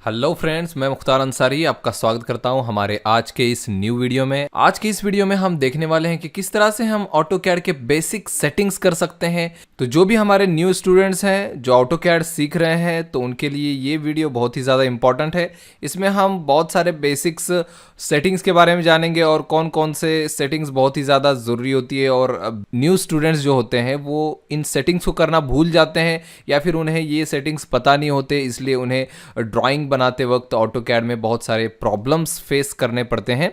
Hello friends, मैं मुख्तार अंसारी आपका स्वागत करता हूं हमारे आज के इस न्यू वीडियो में। आज के इस वीडियो में हम देखने वाले हैं कि किस तरह से हम ऑटोकैड के बेसिक सेटिंग्स कर सकते हैं। तो जो भी हमारे न्यू स्टूडेंट्स हैं जो ऑटोकैड सीख रहे हैं तो उनके लिए ये वीडियो बहुत ही ज़्यादा इंपॉर्टेंट है। इसमें हम बहुत सारे बेसिक्स सेटिंग्स के बारे में जानेंगे और कौन कौन से सेटिंग्स बहुत ही ज़्यादा ज़रूरी होती है और न्यू स्टूडेंट्स जो होते हैं वो इन सेटिंग्स को करना भूल जाते हैं या फिर उन्हें ये सेटिंग्स पता नहीं होते, इसलिए उन्हें ड्राइंग बनाते वक्त ऑटोकैड में बहुत सारे प्रॉब्लम्स फेस करने पड़ते हैं।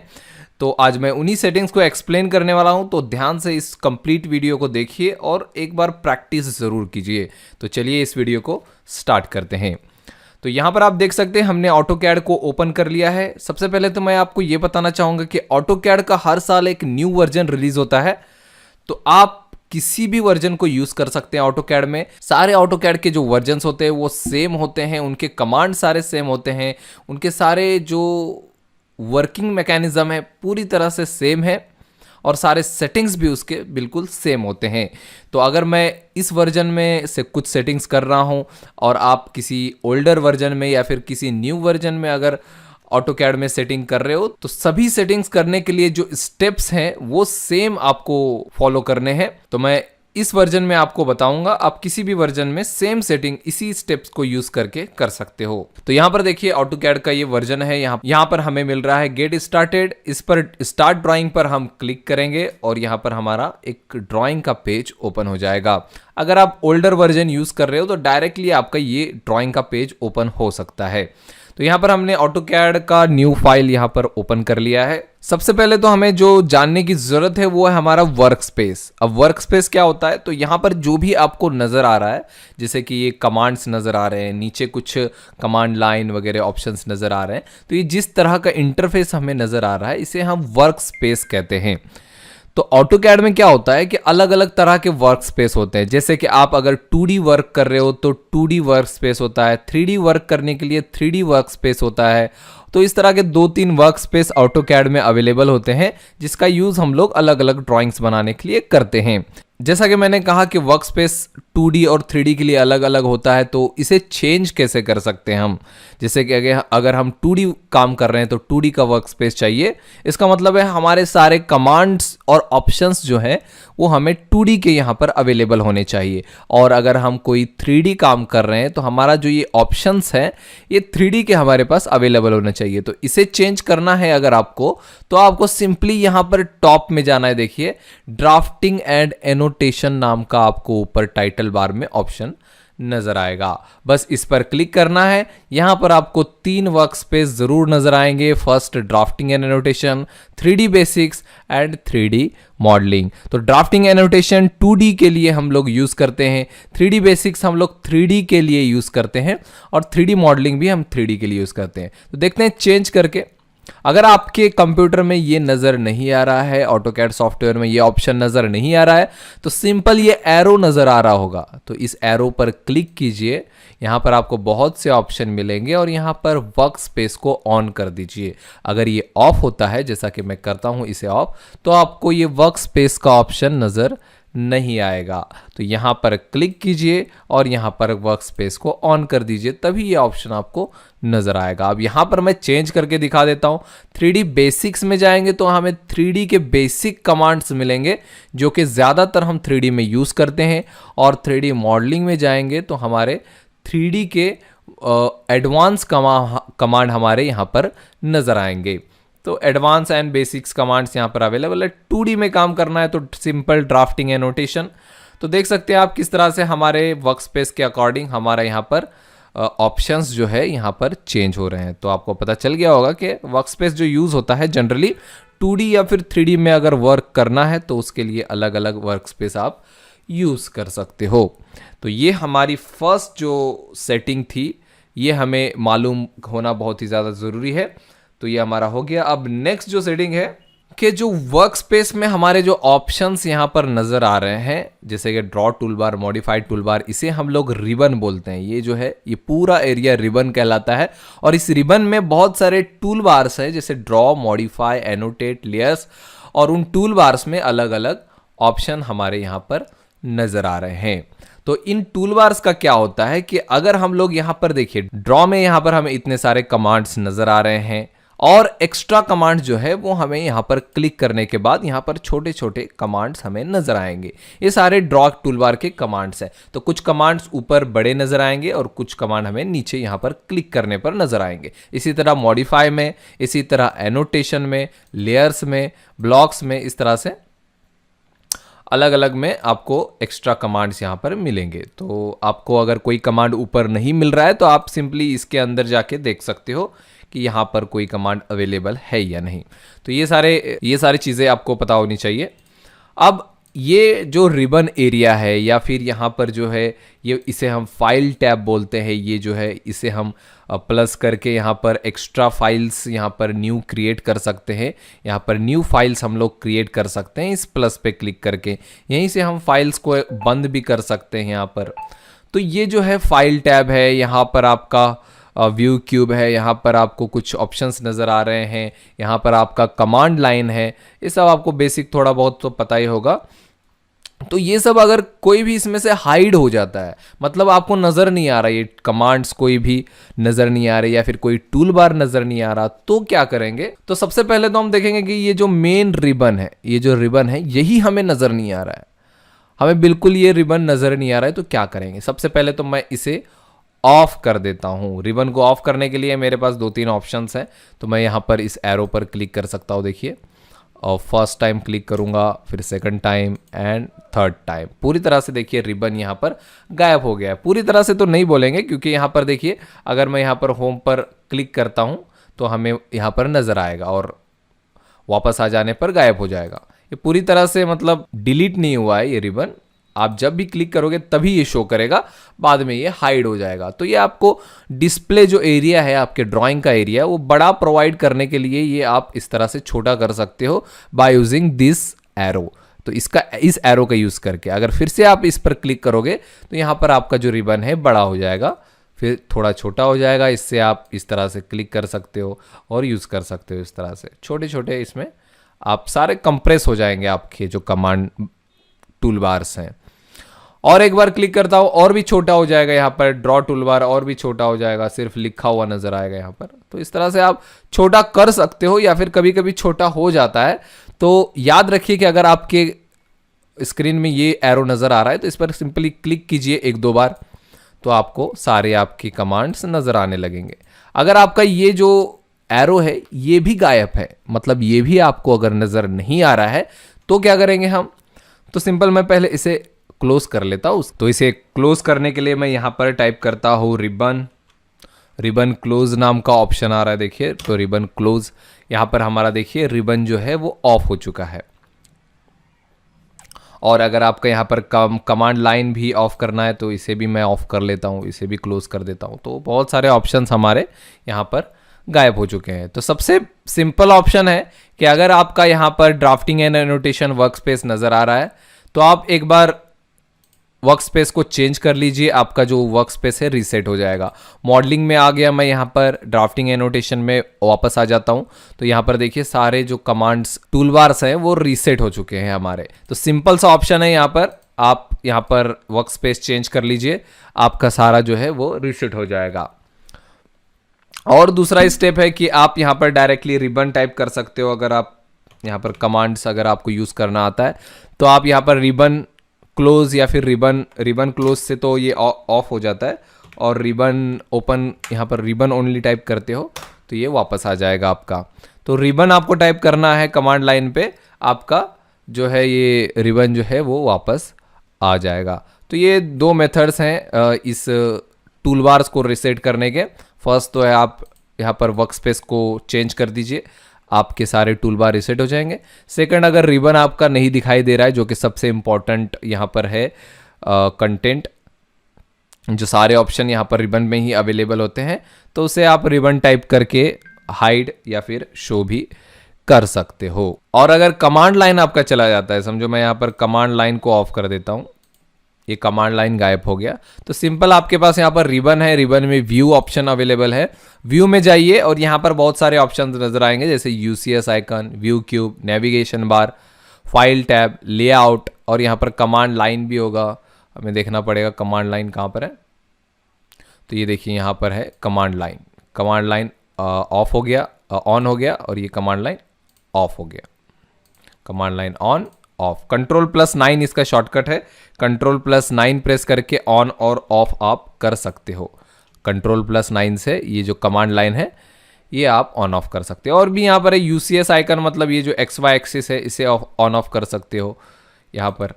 तो आज मैं उन्हीं सेटिंग्स को एक्सप्लेन करने वाला हूं, तो ध्यान से इस कंप्लीट वीडियो को देखिए और एक बार प्रैक्टिस ज़रूर कीजिए। तो चलिए इस वीडियो को स्टार्ट करते हैं। तो यहाँ पर आप देख सकते हैं हमने ऑटोकैड को ओपन कर लिया है। सबसे पहले तो मैं आपको ये बताना चाहूँगा कि ऑटोकैड का हर साल एक न्यू वर्जन रिलीज होता है, तो आप किसी भी वर्जन को यूज कर सकते हैं ऑटोकैड में। सारे ऑटोकैड के जो वर्जन्स होते हैं वो सेम होते हैं, उनके कमांड सारे सेम होते हैं, उनके सारे जो वर्किंग मैकेनिज्म है पूरी तरह से सेम है और सारे सेटिंग्स भी उसके बिल्कुल सेम होते हैं। तो अगर मैं इस वर्जन में से कुछ सेटिंग्स कर रहा हूं और आप किसी ओल्डर वर्जन में या फिर किसी न्यू वर्जन में अगर ऑटोकैड में सेटिंग कर रहे हो तो सभी सेटिंग्स करने के लिए जो स्टेप्स हैं वो सेम आपको फॉलो करने हैं। तो मैं इस वर्जन में आपको बताऊंगा, आप किसी भी वर्जन में सेम सेटिंग इसी स्टेप्स को यूज करके कर सकते हो। तो यहाँ पर देखिए ऑटोकैड का ये वर्जन है। यहाँ पर हमें मिल रहा है गेट स्टार्टेड। इस पर स्टार्ट ड्राइंग पर हम क्लिक करेंगे और यहाँ पर हमारा एक ड्राइंग का पेज ओपन हो जाएगा। अगर आप ओल्डर वर्जन यूज कर रहे हो तो डायरेक्टली आपका ये ड्राइंग का पेज ओपन हो सकता है। तो यहाँ पर हमने ऑटोकैड का न्यू फाइल यहाँ पर ओपन कर लिया है। सबसे पहले तो हमें जो जानने की जरूरत है वो है हमारा वर्क स्पेस। अब वर्क स्पेस क्या होता है, तो यहाँ पर जो भी आपको नजर आ रहा है, जैसे कि ये कमांड्स नजर आ रहे हैं, नीचे कुछ कमांड लाइन वगैरह ऑप्शंस नजर आ रहे हैं, तो ये जिस तरह का इंटरफेस हमें नजर आ रहा है इसे हम वर्क स्पेस कहते हैं। तो ऑटोकैड में क्या होता है कि अलग अलग तरह के वर्क स्पेस होते हैं। जैसे कि आप अगर 2D वर्क कर रहे हो तो 2D वर्क स्पेस होता है, 3D वर्क करने के लिए 3D वर्क स्पेस होता है। तो इस तरह के 2-3 वर्क स्पेस ऑटोकैड में अवेलेबल होते हैं जिसका यूज हम लोग अलग अलग ड्राइंग्स बनाने के लिए करते हैं। जैसा कि मैंने कहा कि वर्क स्पेस 2D और 3D के लिए अलग अलग होता है, तो इसे चेंज कैसे कर सकते हैं हम। जैसे कि अगर हम 2D काम कर रहे हैं तो 2D का वर्क स्पेस चाहिए। इसका मतलब है हमारे सारे कमांड्स और ऑप्शंस जो है वो हमें 2D के यहाँ पर अवेलेबल होने चाहिए। और अगर हम कोई 3D काम कर रहे हैं तो हमारा जो ये ऑप्शंस हैं ये 3D के हमारे पास अवेलेबल होना चाहिए। तो इसे चेंज करना है अगर आपको, तो आपको सिंपली यहाँ पर टॉप में जाना है। देखिए ड्राफ्टिंग एंड एनोटेशन नाम का आपको ऊपर टाइटल बार में ऑप्शन नजर आएगा, बस इस पर क्लिक करना है। यहां पर आपको 3 वर्क स्पेस जरूर नजर आएंगे। First drafting and annotation, 3D basics and 3D modelling. तो ड्राफ्टिंग एनोटेशन 2D के लिए हम लोग यूज करते हैं, 3D बेसिक्स हम लोग 3D के लिए यूज करते हैं और 3D मॉडलिंग भी हम 3D के लिए यूज करते हैं। तो देखते हैं चेंज करके। अगर आपके कंप्यूटर में ये नज़र नहीं आ रहा है, ऑटोकैड सॉफ्टवेयर में ये ऑप्शन नज़र नहीं आ रहा है, तो सिंपल ये एरो नज़र आ रहा होगा, तो इस एरो पर क्लिक कीजिए। यहाँ पर आपको बहुत से ऑप्शन मिलेंगे और यहाँ पर वर्क स्पेस को ऑन कर दीजिए। अगर ये ऑफ होता है, जैसा कि मैं करता हूँ इसे ऑफ, तो आपको ये वर्क स्पेस का ऑप्शन नज़र नहीं आएगा। तो यहाँ पर क्लिक कीजिए और यहाँ पर वर्क स्पेस को ऑन कर दीजिए, तभी ये ऑप्शन आपको नजर आएगा। अब यहाँ पर मैं चेंज करके दिखा देता हूँ। 3D बेसिक्स में जाएंगे तो हमें 3D के बेसिक कमांड्स मिलेंगे जो कि ज़्यादातर हम 3D में यूज़ करते हैं। और 3D मॉडलिंग में जाएंगे तो हमारे 3D के एडवांस कमांड हमारे यहाँ पर नजर आएंगे। तो एडवांस एंड बेसिक्स कमांड्स यहाँ पर अवेलेबल है। 2D में काम करना है तो सिंपल ड्राफ्टिंग एनोटेशन। तो देख सकते हैं आप किस तरह से हमारे वर्क स्पेस के अकॉर्डिंग हमारा यहाँ पर ऑप्शंस जो है यहाँ पर चेंज हो रहे हैं। तो आपको पता चल गया होगा कि वर्क स्पेस जो यूज़ होता है जनरली 2D या फिर 3D में अगर वर्क करना है तो उसके लिए अलग अलग वर्क स्पेस आप यूज़ कर सकते हो। तो ये हमारी फर्स्ट जो सेटिंग थी, ये हमें मालूम होना बहुत ही ज़्यादा ज़रूरी है। तो ये हमारा हो गया। अब नेक्स्ट जो सेटिंग है कि जो वर्क स्पेस में हमारे जो ऑप्शंस यहाँ पर नज़र आ रहे हैं, जैसे कि ड्रॉ टूलबार, मॉडिफाइड टूलबार, इसे हम लोग रिबन बोलते हैं। ये जो है ये पूरा एरिया रिबन कहलाता है और इस रिबन में बहुत सारे टूल बार्स हैं, जैसे ड्रॉ, मॉडिफाई, एनोटेट, लेयर्स, और उन टूल बार्स में अलग अलग ऑप्शन हमारे यहाँ पर नज़र आ रहे हैं। तो इन टूल बार्स का क्या होता है कि अगर हम लोग यहाँ पर देखिए ड्रॉ में यहाँ पर हमें इतने सारे कमांड्स नजर आ रहे हैं और एक्स्ट्रा कमांड जो है वो हमें यहाँ पर क्लिक करने के बाद यहाँ पर छोटे छोटे कमांड्स हमें नजर आएंगे। ये सारे ड्रॉ टूलबार के कमांड्स हैं। तो कुछ कमांड्स ऊपर बड़े नजर आएंगे और कुछ कमांड हमें नीचे यहाँ पर क्लिक करने पर नजर आएंगे। इसी तरह मॉडिफाई में, इसी तरह एनोटेशन में, लेयर्स में, ब्लॉक्स में, इस तरह से अलग अलग में आपको एक्स्ट्रा कमांड्स यहाँ पर मिलेंगे। तो आपको अगर कोई कमांड ऊपर नहीं मिल रहा है तो आप सिंपली इसके अंदर जाके देख सकते हो कि यहाँ पर कोई कमांड अवेलेबल है या नहीं। तो ये सारी चीज़ें आपको पता होनी चाहिए। अब ये जो रिबन एरिया है या फिर यहाँ पर जो है ये इसे हम फाइल टैब बोलते हैं, ये जो है इसे हम प्लस करके यहाँ पर एक्स्ट्रा फाइल्स यहाँ पर न्यू क्रिएट कर सकते हैं। यहाँ पर न्यू फाइल्स हम लोग क्रिएट कर सकते हैं इस प्लस पे क्लिक करके। यहीं से हम फाइल्स को बंद भी कर सकते हैं यहाँ पर। तो ये जो है फाइल टैब है, यहाँ पर आपका व्यू क्यूब है, यहाँ पर आपको कुछ ऑप्शंस नज़र आ रहे हैं, यहाँ पर आपका कमांड लाइन है। ये सब आपको बेसिक थोड़ा बहुत तो पता ही होगा। तो ये सब अगर कोई भी इसमें से हाइड हो जाता है, मतलब आपको नज़र नहीं आ रहा, ये कमांड्स कोई भी नज़र नहीं आ रहे या फिर कोई टूल बार नज़र नहीं आ रहा, तो क्या करेंगे? तो सबसे पहले तो हम देखेंगे कि ये जो मेन रिबन है, ये जो रिबन है यही हमें नज़र नहीं आ रहा है, हमें बिल्कुल ये रिबन नज़र नहीं आ रहा है। तो क्या करेंगे? सबसे पहले तो मैं इसे ऑफ कर देता हूँ। रिबन को ऑफ करने के लिए मेरे पास 2-3 ऑप्शंस हैं। तो मैं यहाँ पर इस एरो पर क्लिक कर सकता हूँ, देखिए, और फर्स्ट टाइम क्लिक करूँगा, फिर second time and third time. पूरी तरह से देखिए रिबन यहाँ पर गायब हो गया है। पूरी तरह से तो नहीं बोलेंगे क्योंकि यहाँ पर देखिए अगर मैं यहाँ पर होम पर क्लिक करता हूँ तो हमें यहाँ पर नज़र आएगा और वापस आ जाने पर गायब हो जाएगा। ये पूरी तरह से मतलब डिलीट नहीं हुआ है ये रिबन। आप जब भी क्लिक करोगे तभी ये शो करेगा, बाद में ये हाइड हो जाएगा। तो ये आपको डिस्प्ले जो एरिया है, आपके ड्राइंग का एरिया, वो बड़ा प्रोवाइड करने के लिए ये आप इस तरह से छोटा कर सकते हो बाय यूजिंग दिस एरो। तो इस एरो का यूज़ करके अगर फिर से आप इस पर क्लिक करोगे तो यहाँ पर आपका जो रिबन है बड़ा हो जाएगा, फिर थोड़ा छोटा हो जाएगा। इससे आप इस तरह से क्लिक कर सकते हो और यूज़ कर सकते हो। इस तरह से छोटे छोटे इसमें आप सारे कंप्रेस हो जाएंगे आपके जो कमांड टूल बार्स हैं। और एक बार क्लिक करता हूँ और भी छोटा हो जाएगा, यहाँ पर ड्रॉ टूल बार और भी छोटा हो जाएगा, सिर्फ लिखा हुआ नजर आएगा यहाँ पर। तो इस तरह से आप छोटा कर सकते हो या फिर कभी कभी छोटा हो जाता है। तो याद रखिए कि अगर आपके स्क्रीन में ये एरो नजर आ रहा है तो इस पर सिंपली क्लिक कीजिए 1-2 बार, तो आपको सारे आपकी कमांड्स नजर आने लगेंगे। अगर आपका ये जो एरो है ये भी गायब है, मतलब ये भी आपको अगर नजर नहीं आ रहा है, तो क्या करेंगे हम? तो सिंपल मैं पहले इसे क्लोज कर लेता हूँ। तो इसे क्लोज करने के लिए मैं यहाँ पर टाइप करता हूँ रिबन क्लोज नाम का ऑप्शन आ रहा है, देखिए। तो रिबन क्लोज, यहाँ पर हमारा देखिए रिबन जो है वो ऑफ हो चुका है। और अगर आपका यहाँ पर कमांड लाइन भी ऑफ करना है तो इसे भी मैं ऑफ कर लेता हूँ, इसे भी क्लोज कर देता हूँ। तो बहुत सारे ऑप्शंस हमारे यहाँ पर गायब हो चुके हैं। तो सबसे सिंपल ऑप्शन है कि अगर आपका यहाँ पर ड्राफ्टिंग एंड एनोटेशन वर्कस्पेस नज़र आ रहा है तो आप एक बार वर्कस्पेस को चेंज कर लीजिए, आपका जो वर्कस्पेस है रीसेट हो जाएगा। मॉडलिंग में आ गया, मैं यहाँ पर ड्राफ्टिंग एनोटेशन में वापस आ जाता हूँ। तो यहाँ पर देखिए सारे जो कमांड्स टूल बार्स हैं वो रीसेट हो चुके हैं हमारे। तो सिंपल सा ऑप्शन है यहाँ पर, आप यहाँ पर वर्कस्पेस चेंज कर लीजिए, आपका सारा जो है वो रीसेट हो जाएगा। और दूसरा स्टेप है कि आप यहाँ पर डायरेक्टली रिबन टाइप कर सकते हो। अगर आप यहाँ पर कमांड्स अगर आपको यूज़ करना आता है तो आप यहाँ पर रिबन क्लोज या फिर रिबन क्लोज से तो ये ऑफ हो जाता है, और रिबन ओपन यहाँ पर रिबन ओनली टाइप करते हो तो ये वापस आ जाएगा आपका। तो रिबन आपको टाइप करना है कमांड लाइन पे, आपका जो है ये रिबन जो है वो वापस आ जाएगा। तो ये 2 मेथड्स हैं इस टूल बार्स को रीसेट करने के। फर्स्ट तो है आप यहाँ पर वर्कस्पेस को चेंज कर दीजिए, आपके सारे टूल बार रीसेट हो जाएंगे। सेकंड, अगर रिबन आपका नहीं दिखाई दे रहा है, जो कि सबसे इम्पॉर्टेंट यहाँ पर है, कंटेंट जो सारे ऑप्शन यहाँ पर रिबन में ही अवेलेबल होते हैं, तो उसे आप रिबन टाइप करके हाइड या फिर शो भी कर सकते हो। और अगर कमांड लाइन आपका चला जाता है, समझो मैं यहाँ पर कमांड लाइन को ऑफ कर देता हूँ, ये कमांड लाइन गायब हो गया, तो सिंपल आपके पास यहाँ पर रिबन है, रिबन में व्यू ऑप्शन अवेलेबल है। व्यू में जाइए और यहाँ पर बहुत सारे ऑप्शंस नजर आएंगे, जैसे UCS icon, view cube, navigation bar, file tab, layout, और यहाँ पर कमांड लाइन भी होगा, हमें देखना पड़ेगा कमांड लाइन कहाँ पर है। तो ये देखिए यहाँ पर है कमांड लाइन ऑफ हो गया, ऑन हो गया, और ये कमांड लाइन ऑफ हो गया। Command line on off, Ctrl+9 इसका शॉर्टकट है। Ctrl+9 प्रेस करके ऑन और ऑफ आप कर सकते हो। Ctrl+9 से ये जो कमांड लाइन है ये आप ऑन ऑफ कर सकते हो। और भी यहाँ पर है UCS आइकन, मतलब ये जो XY एक्सिस है इसे ऑन ऑफ कर सकते हो यहाँ पर।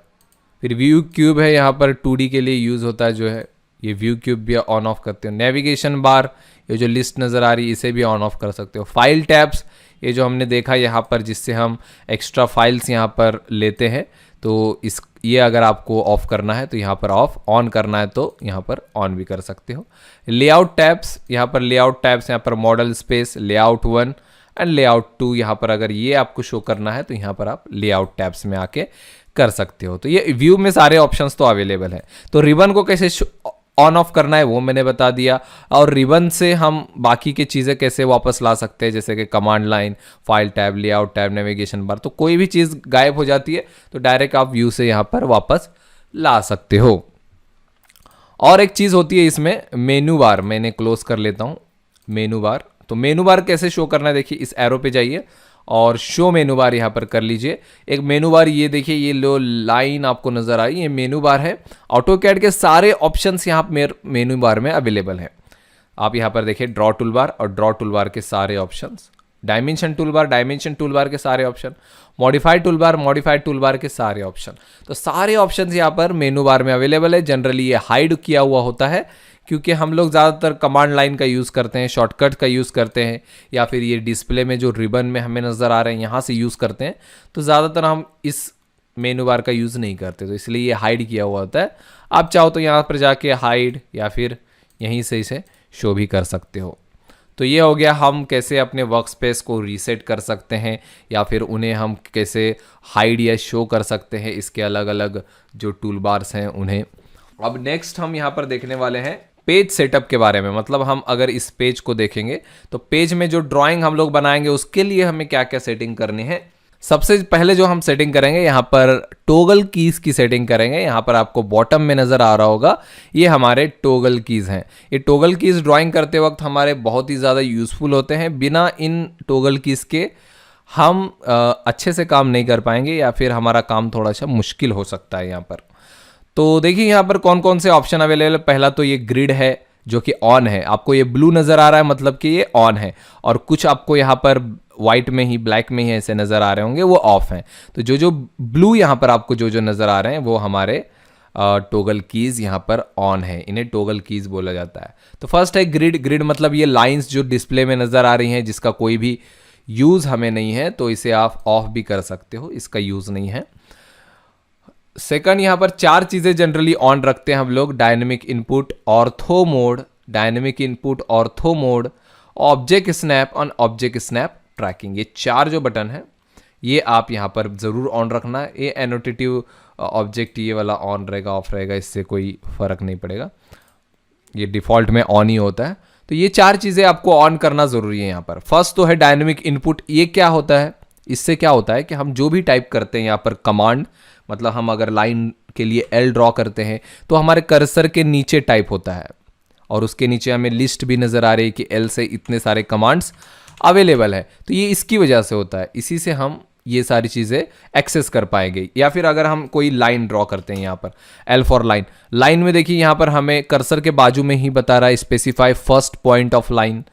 फिर व्यू क्यूब है, यहाँ पर 2D के लिए यूज़ होता है जो है, ये व्यू क्यूब भी ऑन ऑफ करते हो। नेविगेशन बार, ये जो लिस्ट नज़र आ रही है इसे भी ऑन ऑफ कर सकते हो। फाइल टैब्स, ये जो हमने देखा यहाँ पर जिससे हम एक्स्ट्रा फाइल्स यहाँ पर लेते हैं, तो ये अगर आपको ऑफ करना है तो यहाँ पर ऑफ, ऑन करना है तो यहाँ पर ऑन भी कर सकते हो। लेआउट टैब्स, यहाँ पर लेआउट टैब्स, यहाँ पर model space, layout 1 and layout 2, यहाँ पर अगर ये आपको शो करना है तो यहाँ पर आप लेआउट टैब्स में आके कर सकते हो। तो ये व्यू में सारे ऑप्शंस तो अवेलेबल है। तो रिबन को कैसे ऑन ऑफ करना है वो मैंने बता दिया, और रिबन से हम बाकी की चीज़ें कैसे वापस ला सकते हैं, जैसे कि command line, file tab, layout tab, navigation bar. तो कोई भी चीज़ गायब हो जाती है तो डायरेक्ट आप व्यू से यहाँ पर वापस ला सकते हो। और एक चीज़ होती है इसमें मेनू बार, मैंने क्लोज कर लेता हूँ मेनू बार। तो मेनू बार कैसे शो करना है, देखिए इस एरो पे जाइए और शो मेनू बार यहाँ पर कर लीजिए। एक मेनू बार, ये देखिए ये लो लाइन आपको नजर आई, ये मेनू बार है। ऑटोकैड के सारे ऑप्शंस यहाँ मेनू बार में अवेलेबल है। आप यहाँ पर देखिए ड्रॉ टूल बार, और ड्रॉ टूल बार के सारे ऑप्शंस, डायमेंशन टूल बार के सारे ऑप्शन, मॉडिफाइड टूल बार के सारे ऑप्शन। तो सारे ऑप्शंस यहाँ पर मेनू बार में अवेलेबल है। जनरली ये हाइड किया हुआ होता है क्योंकि हम लोग ज़्यादातर कमांड लाइन का यूज़ करते हैं, शॉर्टकट का यूज़ करते हैं, या फिर ये डिस्प्ले में जो रिबन में हमें नज़र आ रहे हैं यहाँ से यूज़ करते हैं। तो ज़्यादातर हम इस मेनू बार का यूज़ नहीं करते, तो इसलिए ये हाइड किया हुआ होता है। आप चाहो तो यहाँ पर जाके हाइड या फिर यहीं से इसे शो भी कर सकते हो। तो ये हो गया हम कैसे अपने वर्क स्पेस को रीसेट कर सकते हैं, या फिर उन्हें हम कैसे हाइड या शो कर सकते हैं, इसके अलग अलग जो टूल बार्स हैं उन्हें। अब नेक्स्ट हम यहाँ पर देखने वाले हैं पेज सेटअप के बारे में। मतलब हम अगर इस पेज को देखेंगे तो पेज में जो ड्राइंग हम लोग बनाएंगे उसके लिए हमें क्या क्या सेटिंग करनी है। सबसे पहले जो हम सेटिंग करेंगे यहाँ पर टॉगल कीज की सेटिंग करेंगे। यहाँ पर आपको बॉटम में नज़र आ रहा होगा, ये हमारे टॉगल कीज हैं। ये टॉगल कीज ड्राइंग करते वक्त हमारे बहुत ही ज़्यादा यूज़फुल होते हैं। बिना इन टॉगल कीज के हम अच्छे से काम नहीं कर पाएंगे, या फिर हमारा काम थोड़ा सा मुश्किल हो सकता है यहाँ पर। तो देखिए यहाँ पर कौन कौन से ऑप्शन अवेलेबल है। पहला तो ये ग्रिड है जो कि ऑन है, आपको ये ब्लू नज़र आ रहा है मतलब कि ये ऑन है, और कुछ आपको यहाँ पर वाइट में ही, ब्लैक में ही ऐसे नज़र आ रहे होंगे वो ऑफ हैं। तो जो जो ब्लू यहाँ पर आपको जो जो नज़र आ रहे हैं वो हमारे टॉगल कीज़ यहाँ पर ऑन है, इन्हें टॉगल कीज़ बोला जाता है। तो फर्स्ट है ग्रिड मतलब ये लाइंस जो डिस्प्ले में नज़र आ रही हैं जिसका कोई भी यूज़ हमें नहीं है, तो इसे आप ऑफ भी कर सकते हो, इसका यूज़ नहीं है। सेकंड, यहाँ पर 4 चीज़ें जनरली ऑन रखते हैं हम लोग, dynamic input, ortho mode, object snap और ऑब्जेक्ट स्नैप ट्रैकिंग। ये 4 जो बटन है ये आप यहाँ पर ज़रूर ऑन रखना है। ये एनोटेटिव ऑब्जेक्ट ये वाला ऑन रहेगा, ऑफ रहेगा, इससे कोई फ़र्क नहीं पड़ेगा, ये डिफ़ॉल्ट में ऑन ही होता है। तो ये 4 चीज़ें आपको ऑन करना ज़रूरी है यहाँ पर। फर्स्ट तो है डायनेमिक इनपुट। ये क्या होता है, इससे क्या होता है कि हम जो भी टाइप करते हैं यहाँ पर कमांड, मतलब हम अगर लाइन के लिए एल ड्रॉ करते हैं तो हमारे कर्सर के नीचे टाइप होता है, और उसके नीचे हमें लिस्ट भी नज़र आ रही है कि एल से इतने सारे कमांड्स अवेलेबल है। तो ये इसकी वजह से होता है, इसी से हम ये सारी चीज़ें एक्सेस कर पाएंगे। या फिर अगर हम कोई लाइन ड्रॉ करते हैं यहाँ पर एल फॉर लाइन में देखिए यहाँ पर हमें कर्सर के बाजू में ही बता रहा है specify first point of line,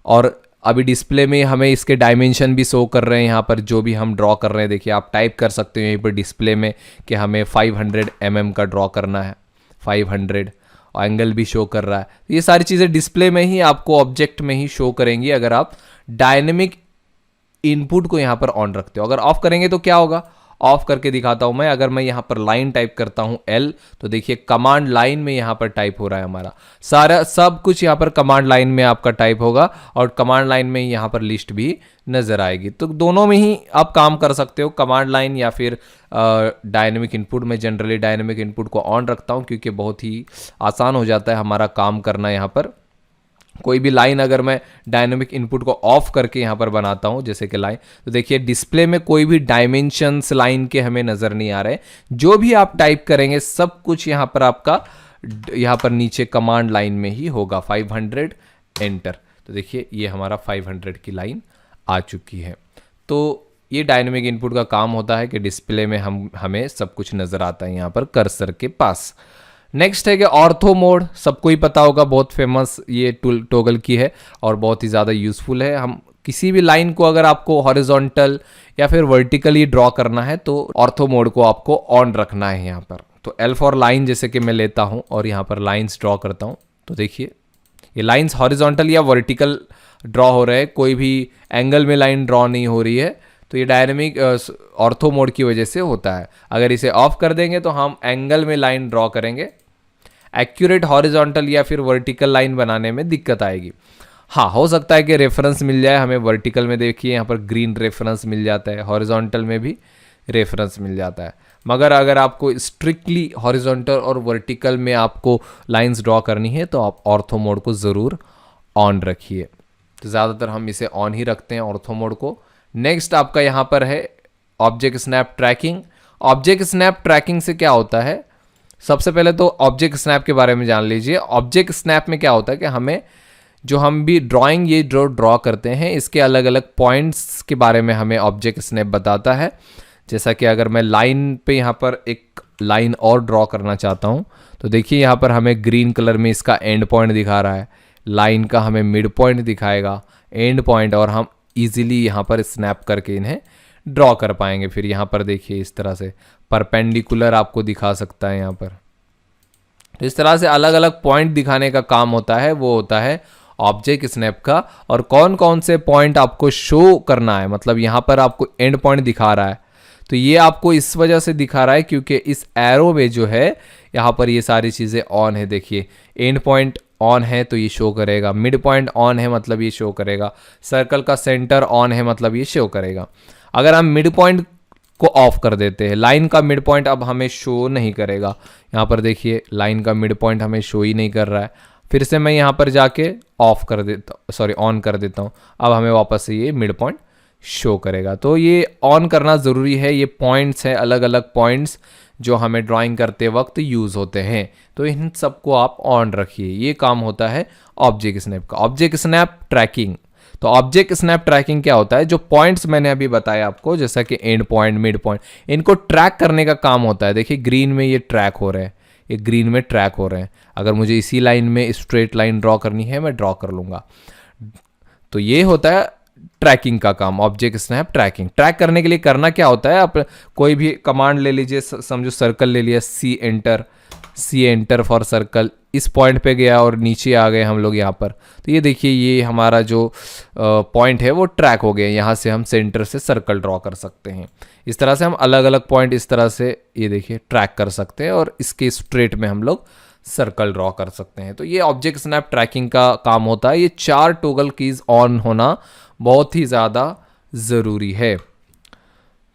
और अभी डिस्प्ले में हमें इसके डायमेंशन भी शो कर रहे हैं। यहाँ पर जो भी हम ड्रॉ कर रहे हैं देखिए आप टाइप कर सकते हो यहीं पर डिस्प्ले में कि हमें 500 mm का ड्रॉ करना है, 500, एंगल भी शो कर रहा है। ये सारी चीज़ें डिस्प्ले में ही आपको ऑब्जेक्ट में ही शो करेंगी अगर आप डायनेमिक इनपुट को यहाँ पर ऑन रखते हो। अगर ऑफ करेंगे तो क्या होगा, ऑफ करके दिखाता हूँ मैं। अगर मैं यहाँ पर लाइन टाइप करता हूँ एल, तो देखिए कमांड लाइन में यहाँ पर टाइप हो रहा है हमारा सारा सब कुछ, यहाँ पर कमांड लाइन में आपका टाइप होगा, और कमांड लाइन में यहाँ पर लिस्ट भी नज़र आएगी। तो दोनों में ही आप काम कर सकते हो, कमांड लाइन या फिर डायनेमिक इनपुट। में जनरली डायनेमिक इनपुट को ऑन रखता हूँ क्योंकि बहुत ही आसान हो जाता है हमारा काम करना यहाँ पर। कोई भी लाइन अगर मैं डायनेमिक इनपुट को ऑफ करके यहाँ पर बनाता हूँ, जैसे कि लाइन, तो देखिए डिस्प्ले में कोई भी डायमेंशंस लाइन के हमें नज़र नहीं आ रहे। जो भी आप टाइप करेंगे सब कुछ यहाँ पर आपका यहाँ पर नीचे कमांड लाइन में ही होगा। 500 एंटर, तो देखिए ये हमारा 500 की लाइन आ चुकी है। तो ये डायनेमिक इनपुट का काम होता है कि डिस्प्ले में हमें सब कुछ नज़र आता है यहाँ पर कर्सर के पास। नेक्स्ट है कि ऑर्थो मोड, सबको ही पता होगा, बहुत फेमस ये टॉगल की है और बहुत ही ज़्यादा यूज़फुल है। हम किसी भी लाइन को अगर आपको हॉरिजॉन्टल या फिर वर्टिकली ड्रॉ करना है तो ऑर्थो मोड को आपको ऑन रखना है यहाँ पर। तो L फॉर लाइन जैसे कि मैं लेता हूँ और यहाँ पर लाइन्स ड्रॉ करता हूँ, तो देखिए ये लाइन्स हॉरिजॉन्टल या वर्टिकल ड्रॉ हो रहे हैं, कोई भी एंगल में लाइन ड्रॉ नहीं हो रही है। तो ये डायनेमिक ऑर्थो मोड की वजह से होता है। अगर इसे ऑफ कर देंगे तो हम एंगल में लाइन ड्रॉ करेंगे, एक्यूरेट हॉरिजॉन्टल या फिर वर्टिकल लाइन बनाने में दिक्कत आएगी। हाँ, हो सकता है कि रेफरेंस मिल जाए हमें वर्टिकल में, देखिए यहाँ पर ग्रीन रेफरेंस मिल जाता है, हॉरिजॉन्टल में भी रेफरेंस मिल जाता है। मगर अगर आपको स्ट्रिक्टली हॉरिजॉन्टल और वर्टिकल में आपको लाइंस ड्रॉ करनी है तो आप ऑर्थो मोड को ज़रूर ऑन रखिए। तो ज़्यादातर हम इसे ऑन ही रखते हैं ऑर्थो मोड को। नेक्स्ट आपका यहाँ पर है object snap tracking. Object snap tracking से क्या होता है, सबसे पहले तो ऑब्जेक्ट स्नैप के बारे में जान लीजिए। ऑब्जेक्ट स्नैप में क्या होता है कि हमें जो हम भी ड्राइंग ये ड्रॉ करते हैं इसके अलग अलग पॉइंट्स के बारे में हमें ऑब्जेक्ट स्नैप बताता है। जैसा कि अगर मैं लाइन पे यहाँ पर एक लाइन और ड्रॉ करना चाहता हूँ तो देखिए यहाँ पर हमें ग्रीन कलर में इसका एंड पॉइंट दिखा रहा है, लाइन का हमें मिड पॉइंट दिखाएगा, एंड पॉइंट, और हम इजीली यहाँ पर स्नैप करके इन्हें ड्रॉ कर पाएंगे। फिर यहाँ पर देखिए इस तरह से परपेंडिकुलर आपको दिखा सकता है यहाँ पर। तो इस तरह से अलग अलग पॉइंट दिखाने का काम होता है, वो होता है ऑब्जेक्ट स्नैप का। और कौन कौन से पॉइंट आपको शो करना है, मतलब यहाँ पर आपको एंड पॉइंट दिखा रहा है तो ये आपको इस वजह से दिखा रहा है क्योंकि इस एरो में जो है यहाँ पर ये सारी चीज़ें ऑन है। देखिए एंड पॉइंट ऑन है तो ये शो करेगा, मिड पॉइंट ऑन है मतलब ये शो करेगा, सर्कल का सेंटर ऑन है मतलब ये शो करेगा। अगर हम मिड पॉइंट को ऑफ कर देते हैं, लाइन का मिड पॉइंट अब हमें शो नहीं करेगा। यहाँ पर देखिए लाइन का मिड पॉइंट हमें शो ही नहीं कर रहा है। फिर से मैं यहाँ पर जाके ऑफ कर देता, ऑन कर देता हूँ, अब हमें वापस से ये मिड पॉइंट शो करेगा। तो ये ऑन करना ज़रूरी है। ये पॉइंट्स हैं, अलग अलग पॉइंट्स जो हमें ड्राइंग करते वक्त यूज़ होते हैं, तो इन सबको आप ऑन रखिए। ये काम होता है ऑब्जेक्ट स्नैप का। ऑब्जेक्ट स्नैप ट्रैकिंग, तो ऑब्जेक्ट स्नैप ट्रैकिंग क्या होता है, जो पॉइंट्स मैंने अभी बताया आपको जैसा कि एंड पॉइंट, मिड पॉइंट, इनको ट्रैक करने का काम होता है। देखिए ग्रीन में ये ट्रैक हो रहे हैं, ये ग्रीन में ट्रैक हो रहे हैं। अगर मुझे इसी लाइन में स्ट्रेट लाइन ड्रॉ करनी है मैं ड्रॉ कर लूँगा। तो ये होता है ट्रैकिंग का काम, ऑब्जेक्ट स्नैप ट्रैकिंग। ट्रैक करने के लिए करना क्या होता है, आप कोई भी कमांड ले लीजिए, समझो सर्कल ले लिया, सी एंटर फॉर सर्कल, इस पॉइंट पे गया और नीचे आ गए हम लोग यहाँ पर। तो ये देखिए ये हमारा जो पॉइंट है वो ट्रैक हो गया। यहाँ से हम सेंटर से सर्कल ड्रॉ कर सकते हैं। इस तरह से हम अलग अलग पॉइंट इस तरह से ये देखिए ट्रैक कर सकते हैं और इसके स्ट्रेट में हम लोग सर्कल ड्रॉ कर सकते हैं। तो ये ऑब्जेक्ट स्नैप ट्रैकिंग का काम होता है। ये 4 टॉगल कीज ऑन होना बहुत ही ज़्यादा ज़रूरी है।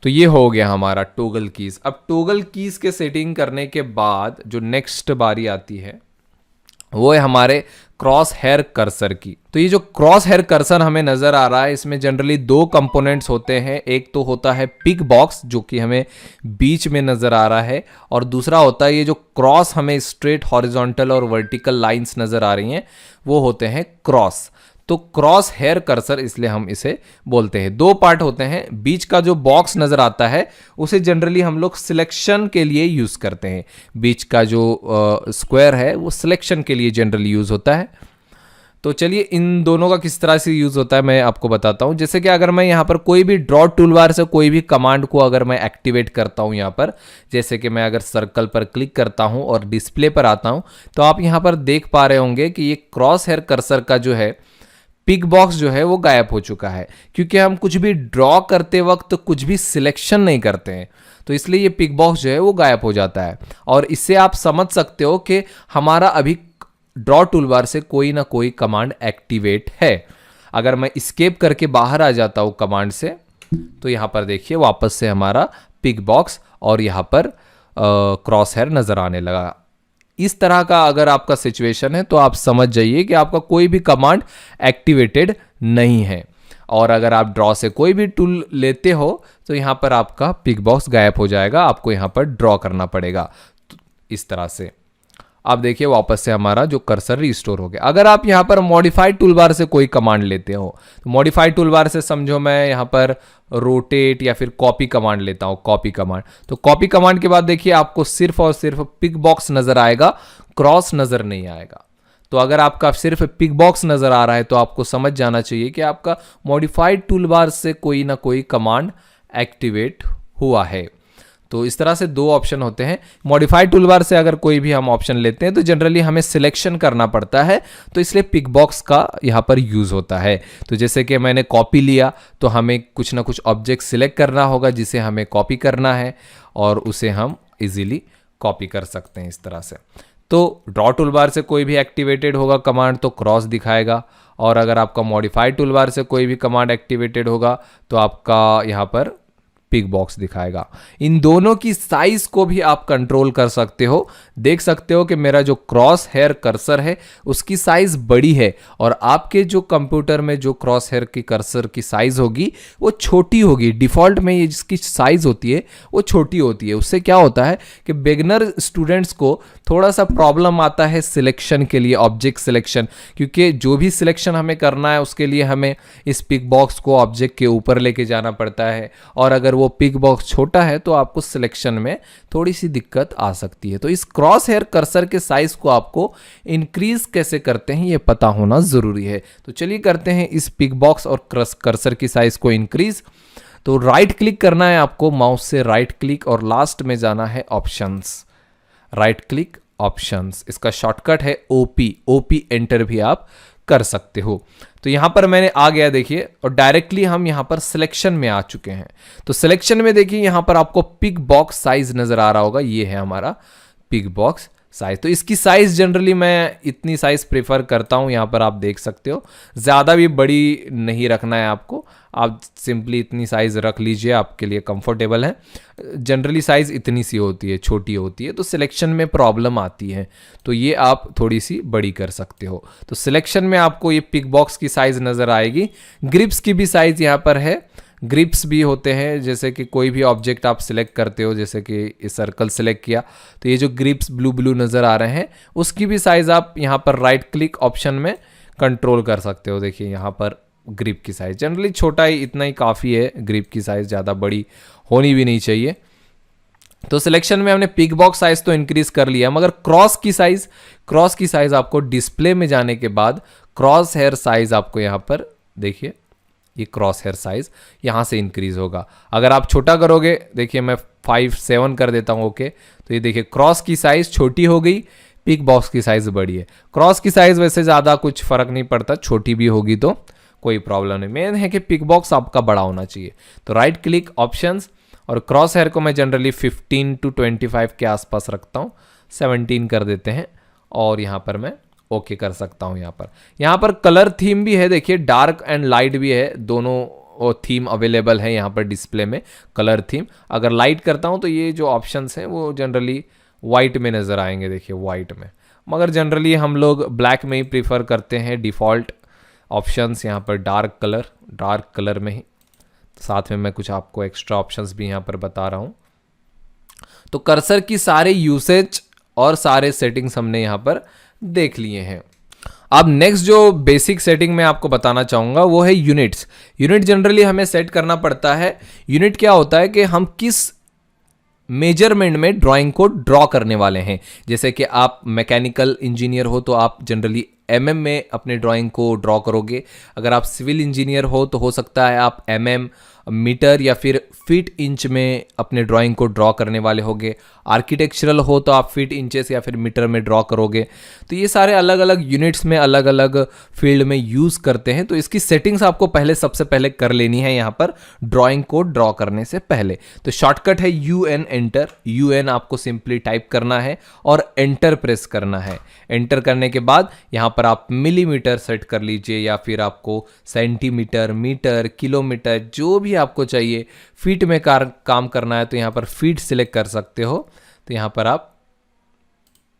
तो ये हो गया हमारा टॉगल कीज। अब टॉगल कीज के सेटिंग करने के बाद जो नेक्स्ट बारी आती है वो है हमारे क्रॉस हेयर कर्सर की। तो ये जो क्रॉस हेयर कर्सर हमें नज़र आ रहा है इसमें जनरली 2 कंपोनेंट्स होते हैं। एक तो होता है पिक बॉक्स जो कि हमें बीच में नज़र आ रहा है, और दूसरा होता है ये जो क्रॉस हमें स्ट्रेट हॉरिजॉन्टल और वर्टिकल लाइंस नज़र आ रही हैं वो होते हैं क्रॉस। तो क्रॉस हेयर कर्सर इसलिए हम इसे बोलते हैं। 2 पार्ट होते हैं। बीच का जो बॉक्स नज़र आता है उसे जनरली हम लोग सिलेक्शन के लिए यूज़ करते हैं। बीच का जो स्क्वायर है वो सिलेक्शन के लिए जनरली यूज़ होता है। तो चलिए इन दोनों का किस तरह से यूज़ होता है मैं आपको बताता हूँ। जैसे कि अगर मैं यहाँ पर कोई भी ड्रॉ टूलबार से कोई भी कमांड को अगर मैं एक्टिवेट करता हूँ यहाँ पर, जैसे कि मैं अगर सर्कल पर क्लिक करता हूँ और डिस्प्ले पर आता हूँ तो आप यहाँ पर देख पा रहे होंगे कि ये क्रॉस हेयर कर्सर का जो है पिक बॉक्स जो है वो गायब हो चुका है, क्योंकि हम कुछ भी ड्रॉ करते वक्त कुछ भी सिलेक्शन नहीं करते हैं। तो इसलिए ये पिक बॉक्स जो है वो गायब हो जाता है। और इससे आप समझ सकते हो कि हमारा अभी ड्रॉ टूलबार से कोई ना कोई कमांड एक्टिवेट है। अगर मैं एस्केप करके बाहर आ जाता हूँ कमांड से तो यहाँ पर देखिए वापस से हमारा पिक बॉक्स और यहाँ पर क्रॉस हेयर नज़र आने लगा। इस तरह का अगर आपका सिचुएशन है तो आप समझ जाइए कि आपका कोई भी कमांड एक्टिवेटेड नहीं है। और अगर आप ड्रॉ से कोई भी टूल लेते हो तो यहाँ पर आपका पिक बॉक्स गायब हो जाएगा, आपको यहाँ पर ड्रॉ करना पड़ेगा। तो इस तरह से आप देखिए वापस से हमारा जो कर्सर रिस्टोर हो गया। अगर आप यहाँ पर मॉडिफाइड टूलबार से कोई कमांड लेते हो तो मॉडिफाइड टूलबार से समझो मैं यहाँ पर रोटेट या फिर कॉपी कमांड लेता हूँ, कॉपी कमांड। तो कॉपी कमांड के बाद देखिए आपको सिर्फ और सिर्फ पिक बॉक्स नजर आएगा, क्रॉस नजर नहीं आएगा। तो अगर आपका सिर्फ पिक बॉक्स नजर आ रहा है तो आपको समझ जाना चाहिए कि आपका मॉडिफाइड टूलबार से कोई ना कोई कमांड एक्टिवेट हुआ है। तो इस तरह से दो ऑप्शन होते हैं। मॉडिफाइड टूलबार से अगर कोई भी हम ऑप्शन लेते हैं तो जनरली हमें सिलेक्शन करना पड़ता है, तो इसलिए पिक बॉक्स का यहाँ पर यूज होता है। तो जैसे कि मैंने कॉपी लिया तो हमें कुछ ना कुछ ऑब्जेक्ट सिलेक्ट करना होगा जिसे हमें कॉपी करना है और उसे हम इजीली कॉपी कर सकते हैं इस तरह से। तो ड्रॉ टूलबार से कोई भी एक्टिवेटेड होगा कमांड तो क्रॉस दिखाएगा, और अगर आपका मॉडिफाइड टूलबार से कोई भी कमांड एक्टिवेटेड होगा तो आपका यहाँ पर पिक बॉक्स दिखाएगा। इन दोनों की साइज को भी आप कंट्रोल कर सकते हो। देख सकते हो कि मेरा जो क्रॉस हेयर कर्सर है उसकी साइज बड़ी है, और आपके जो कंप्यूटर में जो क्रॉस हेयर की कर्सर की साइज होगी वो छोटी होगी। डिफॉल्ट में ये जिसकी साइज होती है वो छोटी होती है। उससे क्या होता है कि बिगिनर स्टूडेंट्स को थोड़ा सा प्रॉब्लम आता है सिलेक्शन के लिए, ऑब्जेक्ट सिलेक्शन, क्योंकि जो भी सिलेक्शन हमें करना है उसके लिए हमें इस पिक बॉक्स को ऑब्जेक्ट के ऊपर लेके जाना पड़ता है, और अगर वो पिक बॉक्स छोटा है तो आपको सिलेक्शन में थोड़ी सी दिक्कत आ सकती है। तो इस क्रॉस हेयर कर्सर के साइज को आपको इंक्रीज कैसे करते हैं ये पता होना जरूरी है। तो चलिए करते हैं इस पिक बॉक्स और कर्सर की साइज को इंक्रीज। तो राइट क्लिक करना है आपको, माउस से राइट क्लिक और लास्ट में जाना है ऑप्शंस, राइट क्लिक ऑप्शंस, इसका शॉर्टकट है ओपी, ओपी एंटर भी आप कर सकते हो। तो यहां पर मैंने आ गया देखिए, और डायरेक्टली हम यहां पर सिलेक्शन में आ चुके हैं। तो सिलेक्शन में देखिए यहां पर आपको पिक बॉक्स साइज नजर आ रहा होगा, ये है हमारा पिक बॉक्स साइज। तो इसकी साइज जनरली मैं इतनी साइज प्रेफर करता हूं, यहां पर आप देख सकते हो। ज्यादा भी बड़ी नहीं रखना है आपको, आप सिंपली इतनी साइज रख लीजिए, आपके लिए कंफर्टेबल है। जनरली साइज इतनी सी होती है, छोटी होती है, तो सिलेक्शन में प्रॉब्लम आती है, तो ये आप थोड़ी सी बड़ी कर सकते हो। तो सिलेक्शन में आपको ये पिक बॉक्स की साइज नजर आएगी। ग्रिप्स की भी साइज यहाँ पर है, ग्रिप्स भी होते हैं, जैसे कि कोई भी ऑब्जेक्ट आप सिलेक्ट करते हो, जैसे कि इस सर्कल सिलेक्ट किया तो ये जो ग्रिप्स ब्लू ब्लू नज़र आ रहे हैं उसकी भी साइज़ आप यहाँ पर राइट क्लिक ऑप्शन में कंट्रोल कर सकते हो। देखिए यहाँ पर ग्रिप की साइज़ जनरली छोटा ही, इतना ही काफ़ी है, ग्रिप की साइज़ ज़्यादा बड़ी होनी भी नहीं चाहिए। तो सिलेक्शन में हमने पिक बॉक्स साइज तो इंक्रीज कर लिया, मगर क्रॉस की साइज आपको डिस्प्ले में जाने के बाद क्रॉस हेयर साइज आपको यहाँ पर देखिए, ये क्रॉस हेयर साइज यहाँ से इंक्रीज होगा। अगर आप छोटा करोगे, देखिए मैं 5-7 कर देता हूँ, ओके, तो ये देखिए क्रॉस की साइज छोटी हो गई, पिक बॉक्स की साइज बड़ी है। क्रॉस की साइज वैसे ज़्यादा कुछ फर्क नहीं पड़ता, छोटी भी होगी तो कोई प्रॉब्लम नहीं, मेन है कि पिक बॉक्स आपका बड़ा होना चाहिए। तो राइट क्लिक ऑप्शंस, और क्रॉस हेयर को मैं जनरली 15 to 25 के आसपास रखता हूँ, 17 कर देते हैं, और यहाँ पर मैं ओके कर सकता हूँ। यहाँ पर कलर थीम भी है, देखिए डार्क एंड लाइट भी है, दोनों थीम अवेलेबल है यहाँ पर डिस्प्ले में। कलर थीम अगर लाइट करता हूँ तो ये जो ऑप्शंस हैं वो जनरली वाइट में नज़र आएंगे, देखिए वाइट में, मगर जनरली हम लोग ब्लैक में ही प्रीफर करते हैं। डिफ़ॉल्ट ऑप्शंस यहाँ पर डार्क कलर में ही, साथ में मैं कुछ आपको एक्स्ट्रा ऑप्शंस भी यहाँ पर बता रहा हूँ। तो कर्सर की सारे यूसेज और सारे सेटिंग्स हमने यहाँ पर देख लिए हैं। अब नेक्स्ट जो बेसिक सेटिंग मैं आपको बताना चाहूँगा वो है यूनिट्स। यूनिट जनरली हमें सेट करना पड़ता है। यूनिट क्या होता है कि हम किस मेजरमेंट में ड्राइंग को ड्रॉ करने वाले हैं। जैसे कि आप मैकेनिकल इंजीनियर हो तो आप जनरली एमएम में अपने ड्राइंग को ड्रॉ करोगे। अगर आप सिविल इंजीनियर हो तो हो सकता है आप एमएम, मीटर या फिर फीट इंच में अपने ड्राइंग को ड्रॉ करने वाले होगे। आर्किटेक्चरल हो तो आप फीट इंचेस या फिर मीटर में ड्रॉ करोगे। तो ये सारे अलग अलग यूनिट्स में अलग अलग फील्ड में यूज़ करते हैं। तो इसकी सेटिंग्स आपको सबसे पहले कर लेनी है यहाँ पर ड्राइंग को ड्रॉ करने से पहले। तो शॉर्टकट है UN एंटर। UN आपको सिंपली टाइप करना है और एंटर प्रेस करना है। एंटर करने के बाद यहाँ पर आप मिलीमीटर सेट कर लीजिए या फिर आपको सेंटीमीटर, मीटर, किलोमीटर जो भी आपको चाहिए। फीट में काम करना है तो यहाँ पर फीट सिलेक्ट कर सकते हो। तो यहाँ पर आप